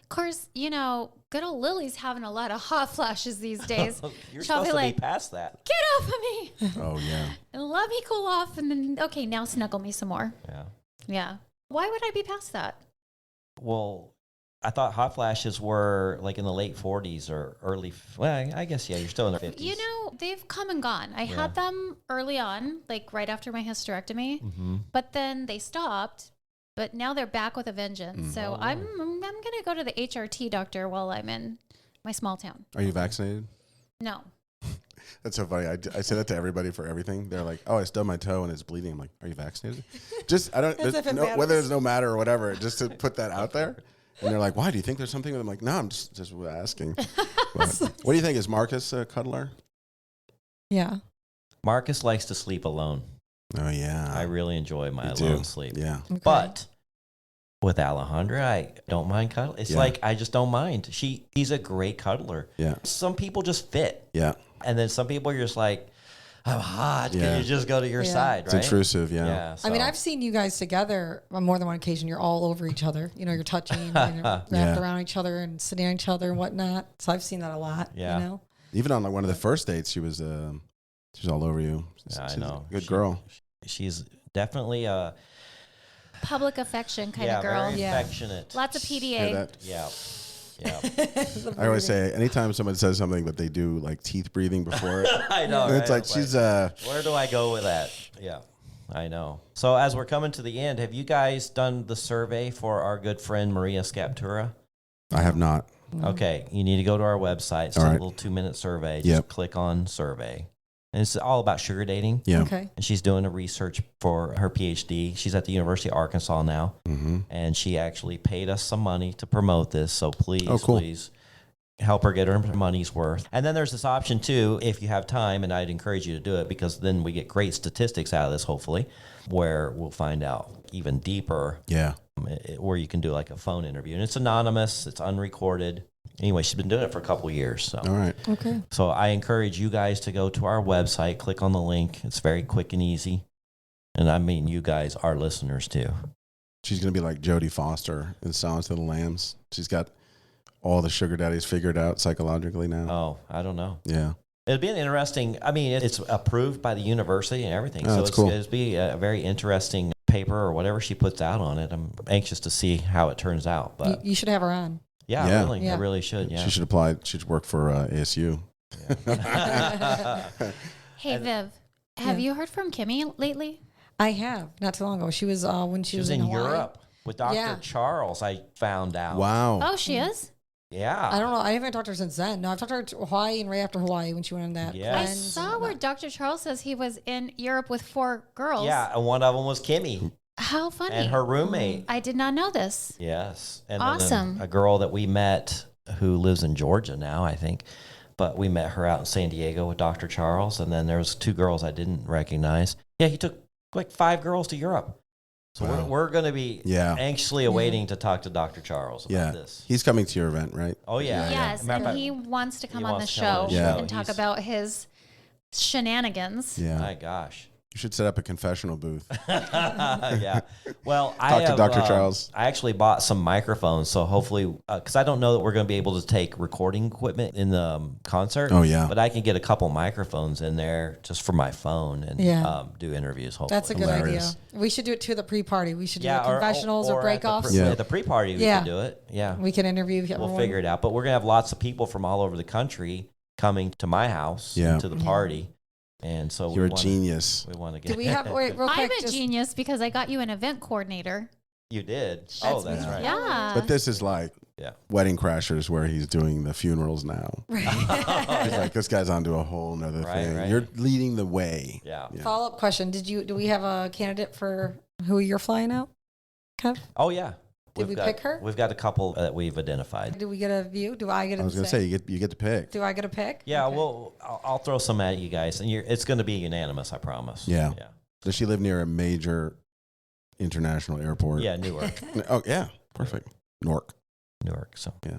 Speaker 2: Of course, you know, good old Lily's having a lot of hot flashes these days.
Speaker 1: You're
Speaker 2: She'll
Speaker 1: supposed
Speaker 2: be
Speaker 1: to
Speaker 2: like,
Speaker 1: be past that.
Speaker 2: get off of me
Speaker 3: Oh, yeah.
Speaker 2: and let me cool off. And then, okay, now snuggle me some more.
Speaker 1: Yeah.
Speaker 2: Yeah. Why would I be past that?
Speaker 1: Well, I thought hot flashes were like in the late 40s or early. Well, I guess, yeah, you're still in the 50s.
Speaker 2: You know, they've come and gone. I
Speaker 1: Yeah.
Speaker 2: had them early on, like right after my hysterectomy,
Speaker 1: Mm-hmm.
Speaker 2: but then they stopped. But now they're back with a vengeance. So
Speaker 1: Oh,
Speaker 2: I'm gonna go to the HRT doctor while I'm in my small town.
Speaker 3: Are you vaccinated?
Speaker 2: No.
Speaker 3: That's so funny. I say that to everybody for everything. They're like, "Oh, I stubbed my toe and it's bleeding." I'm like, "Are you vaccinated?" Just I don't
Speaker 5: As if
Speaker 3: there's
Speaker 5: it
Speaker 3: no,
Speaker 5: matters.
Speaker 3: whether there's no matter or whatever. Just to put that out there. And they're like, "Why do you think there's something?" with I'm like, "No, I'm just asking." But what do you think? Is Marcus a cuddler?
Speaker 5: Yeah.
Speaker 1: Marcus likes to sleep alone.
Speaker 3: Oh yeah,
Speaker 1: I really enjoy my
Speaker 3: Me too.
Speaker 1: alone sleep.
Speaker 3: Yeah,
Speaker 5: Okay.
Speaker 1: But with Alejandra, I don't mind cuddling. It's
Speaker 3: Yeah.
Speaker 1: like I just don't mind. He's a great cuddler.
Speaker 3: yeah,
Speaker 1: Some people just fit.
Speaker 3: yeah.
Speaker 1: And then some people you're just like, I'm hot.
Speaker 3: Yeah.
Speaker 1: Can you just go to your
Speaker 5: Yeah.
Speaker 1: side,
Speaker 3: It's
Speaker 1: right?
Speaker 3: intrusive. Yeah.
Speaker 1: Yeah.
Speaker 5: I mean,
Speaker 1: so-
Speaker 5: I've seen you guys together on more than one occasion. You're all over each other. You know, you're touching and you're wrapped
Speaker 3: Yeah.
Speaker 5: around each other and sitting on each other and whatnot. So I've seen that a lot.
Speaker 1: Yeah.
Speaker 5: You know?
Speaker 3: Even on like one of the first dates, she was all over you.
Speaker 1: Yeah, I
Speaker 3: She's
Speaker 1: know.
Speaker 3: a good girl.
Speaker 1: She's definitely a
Speaker 2: Public affection kind of girl.
Speaker 1: very
Speaker 5: Yeah.
Speaker 1: affectionate.
Speaker 2: Lots of
Speaker 3: Hear
Speaker 2: PDA.
Speaker 3: that?
Speaker 1: Yeah. Yeah.
Speaker 3: I always say, anytime someone says something, but they do like teeth breathing before it,
Speaker 1: I know.
Speaker 3: it's
Speaker 1: right?
Speaker 3: like she's
Speaker 1: where do I go with that? Yeah, I know. So as we're coming to the end, have you guys done the survey for our good friend Maria Scaptura?
Speaker 3: I have not.
Speaker 1: Okay, you need to go to our website. It's
Speaker 3: All
Speaker 1: a
Speaker 3: right.
Speaker 1: little 2-minute survey. Just
Speaker 3: Yep.
Speaker 1: click on survey. And it's all about sugar dating.
Speaker 3: Yeah.
Speaker 5: Okay.
Speaker 1: And she's doing a research for her PhD. She's at the University of Arkansas now.
Speaker 3: Mm-hmm.
Speaker 1: And she actually paid us some money to promote this. So please,
Speaker 3: Oh, cool.
Speaker 1: please help her get her money's worth. And then there's this option too, if you have time, and I'd encourage you to do it because then we get great statistics out of this, hopefully, where we'll find out even deeper
Speaker 3: Yeah.
Speaker 1: where you can do like a phone interview. And it's anonymous, it's unrecorded. Anyway, she's been doing it for a couple of years. So.
Speaker 3: All right.
Speaker 5: Okay.
Speaker 1: So I encourage you guys to go to our website, click on the link. It's very quick and easy. And I mean, you guys are listeners too.
Speaker 3: She's going to be like Jodie Foster in Silence of the Lambs. She's got all the sugar daddies figured out psychologically now.
Speaker 1: Oh, I don't know.
Speaker 3: Yeah.
Speaker 1: It'd be an interesting, I mean, it's approved by the university and everything.
Speaker 3: Oh,
Speaker 1: So
Speaker 3: that's
Speaker 1: it's,
Speaker 3: cool.
Speaker 1: it'd be a very interesting paper or whatever she puts out on it. I'm anxious to see how it turns out.
Speaker 5: You,
Speaker 1: But
Speaker 5: you should have her on.
Speaker 1: yeah,
Speaker 3: Yeah.
Speaker 1: really, I
Speaker 5: Yeah.
Speaker 1: really should. Yeah.
Speaker 3: She should apply. She should work for ASU.
Speaker 2: Hey, Viv, have you heard from Kimmy lately?
Speaker 5: I have not too long ago. She was when
Speaker 1: She was in
Speaker 5: Hawaii.
Speaker 1: Europe with Dr.
Speaker 5: Yeah.
Speaker 1: Charles, I found out.
Speaker 3: Wow.
Speaker 2: Oh, she is?
Speaker 1: Yeah.
Speaker 5: I don't know. I haven't talked to her since then. No, I've talked to her to Hawaii and right after Hawaii when she went on that.
Speaker 1: Yeah.
Speaker 2: I
Speaker 5: cleanse
Speaker 2: saw
Speaker 5: and
Speaker 2: where
Speaker 5: whatnot.
Speaker 2: Dr. Charles says he was in Europe with 4 girls.
Speaker 1: Yeah, and one of them was Kimmy
Speaker 2: How funny.
Speaker 1: and her roommate.
Speaker 2: I did not know this.
Speaker 1: Yes. And
Speaker 2: Awesome.
Speaker 1: then a girl that we met who lives in Georgia now, I think. But we met her out in San Diego with Dr. Charles. And then there was 2 girls I didn't recognize. Yeah, he took like 5 girls to Europe. So
Speaker 3: Wow.
Speaker 1: we're going to be
Speaker 3: Yeah.
Speaker 1: anxiously awaiting to talk to Dr. Charles about
Speaker 3: Yeah.
Speaker 1: this.
Speaker 3: He's coming to your event, right?
Speaker 1: Oh, yeah.
Speaker 2: Yes,
Speaker 1: Matter of
Speaker 2: and
Speaker 1: fact,
Speaker 2: he wants to come
Speaker 1: he
Speaker 2: on the
Speaker 1: wants to come on
Speaker 2: show
Speaker 3: the show.
Speaker 2: and talk
Speaker 1: He's-
Speaker 2: about his shenanigans.
Speaker 3: Yeah.
Speaker 1: My gosh.
Speaker 3: You should set up a confessional booth.
Speaker 1: Yeah. Well,
Speaker 3: Talk to Dr. Charles.
Speaker 1: I actually bought some microphones, so hopefully, because I don't know that we're going to be able to take recording equipment in the concert.
Speaker 3: Oh, yeah.
Speaker 1: But I can get a couple microphones in there just for my phone and
Speaker 5: Yeah.
Speaker 1: do interviews. Hopefully,
Speaker 5: That's a good
Speaker 3: Hilarious.
Speaker 5: idea. We should do it to the pre-party. We should do
Speaker 1: yeah,
Speaker 5: like confessionals or,
Speaker 1: at
Speaker 5: break
Speaker 1: the
Speaker 5: offs.
Speaker 1: pre-
Speaker 3: Yeah.
Speaker 1: At the pre-party, we
Speaker 5: Yeah.
Speaker 1: can do it. Yeah,
Speaker 5: We can interview
Speaker 1: we'll
Speaker 5: everyone.
Speaker 1: figure it out. But we're going to have lots of people from all over the country coming to my house
Speaker 3: Yeah.
Speaker 1: to the party, and so
Speaker 3: You're
Speaker 1: we
Speaker 3: a
Speaker 1: wanna,
Speaker 3: genius.
Speaker 1: We want to get.
Speaker 5: Do we have wait real
Speaker 2: I'm
Speaker 5: quick?
Speaker 2: a
Speaker 5: just-
Speaker 2: genius because I got you an event coordinator.
Speaker 1: You did.
Speaker 5: That's
Speaker 1: Oh, that's
Speaker 5: me.
Speaker 1: right.
Speaker 2: Yeah.
Speaker 3: But this is like
Speaker 1: Yeah.
Speaker 3: Wedding Crashers where he's doing the funerals now. He's like, this guy's onto a whole nother
Speaker 1: Right,
Speaker 3: thing.
Speaker 1: right.
Speaker 3: You're leading the way.
Speaker 1: Yeah.
Speaker 5: Follow-up question: Do we have a candidate for who you're flying out, Kev?
Speaker 1: Oh yeah.
Speaker 5: Did we pick her?
Speaker 1: We've got a couple that we've identified.
Speaker 5: Do we get a view? Do I get?
Speaker 3: I was going to say, you get to pick.
Speaker 5: Do I get a pick?
Speaker 1: Yeah,
Speaker 5: Okay.
Speaker 1: well, I'll throw some at you guys, and it's going to be unanimous, I promise.
Speaker 3: Yeah.
Speaker 1: Yeah.
Speaker 3: Does she live near a major international airport?
Speaker 1: Yeah, Newark.
Speaker 3: Oh, yeah. Perfect. Newark.
Speaker 1: Newark. So.
Speaker 3: Yeah.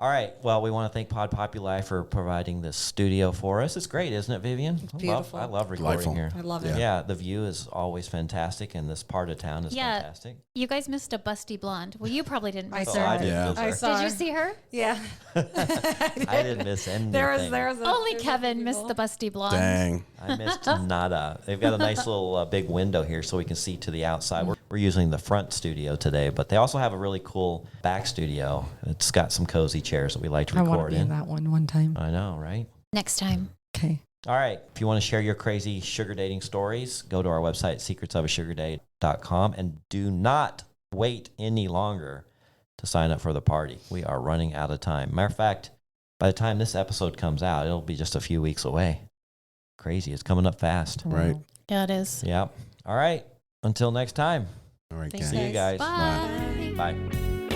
Speaker 1: All right. Well, we want to thank Pod Populi for providing this studio for us. It's great, isn't it, Vivian? It's
Speaker 5: beautiful.
Speaker 1: I love recording
Speaker 3: Delightful.
Speaker 1: here.
Speaker 5: I love
Speaker 3: Yeah.
Speaker 5: it.
Speaker 1: Yeah, the view is always fantastic, and this part of town is
Speaker 2: Yeah.
Speaker 1: fantastic.
Speaker 2: You guys missed a busty blonde. Well, you probably didn't
Speaker 5: I
Speaker 2: miss
Speaker 5: saw
Speaker 2: her.
Speaker 1: I
Speaker 5: it.
Speaker 1: did
Speaker 3: Yeah.
Speaker 1: miss
Speaker 5: I
Speaker 1: her.
Speaker 5: saw
Speaker 2: Did you
Speaker 5: her.
Speaker 2: see her?
Speaker 5: Yeah.
Speaker 1: I didn't miss anything.
Speaker 5: There was
Speaker 2: Only
Speaker 5: there's
Speaker 2: Kevin
Speaker 5: a
Speaker 2: missed the busty blonde.
Speaker 3: Dang.
Speaker 1: I missed nada. They've got a nice little big window here so we can see to the outside. We're using the front studio today, but they also have a really cool back studio. It's got some cozy chairs that we like to
Speaker 5: I want to
Speaker 1: record
Speaker 5: be in
Speaker 1: in.
Speaker 5: that one time.
Speaker 1: I know, right?
Speaker 2: Next time.
Speaker 5: Okay.
Speaker 1: All right. If you want to share your crazy sugar dating stories, go to our website, secretsofasugardate.com, and do not wait any longer to sign up for the party. We are running out of time. Matter of fact, by the time this episode comes out, it'll be just a few weeks away. Crazy. It's coming up fast.
Speaker 3: Right.
Speaker 2: Yeah, it is.
Speaker 1: Yep. All right. Until next time.
Speaker 3: All right,
Speaker 5: Thanks,
Speaker 3: gang.
Speaker 1: See you guys.
Speaker 2: Bye.
Speaker 1: Bye.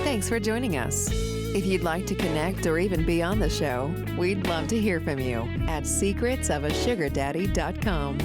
Speaker 4: Thanks for joining us. If you'd like to connect or even be on the show, we'd love to hear from you at secretsofasugardaddy.com.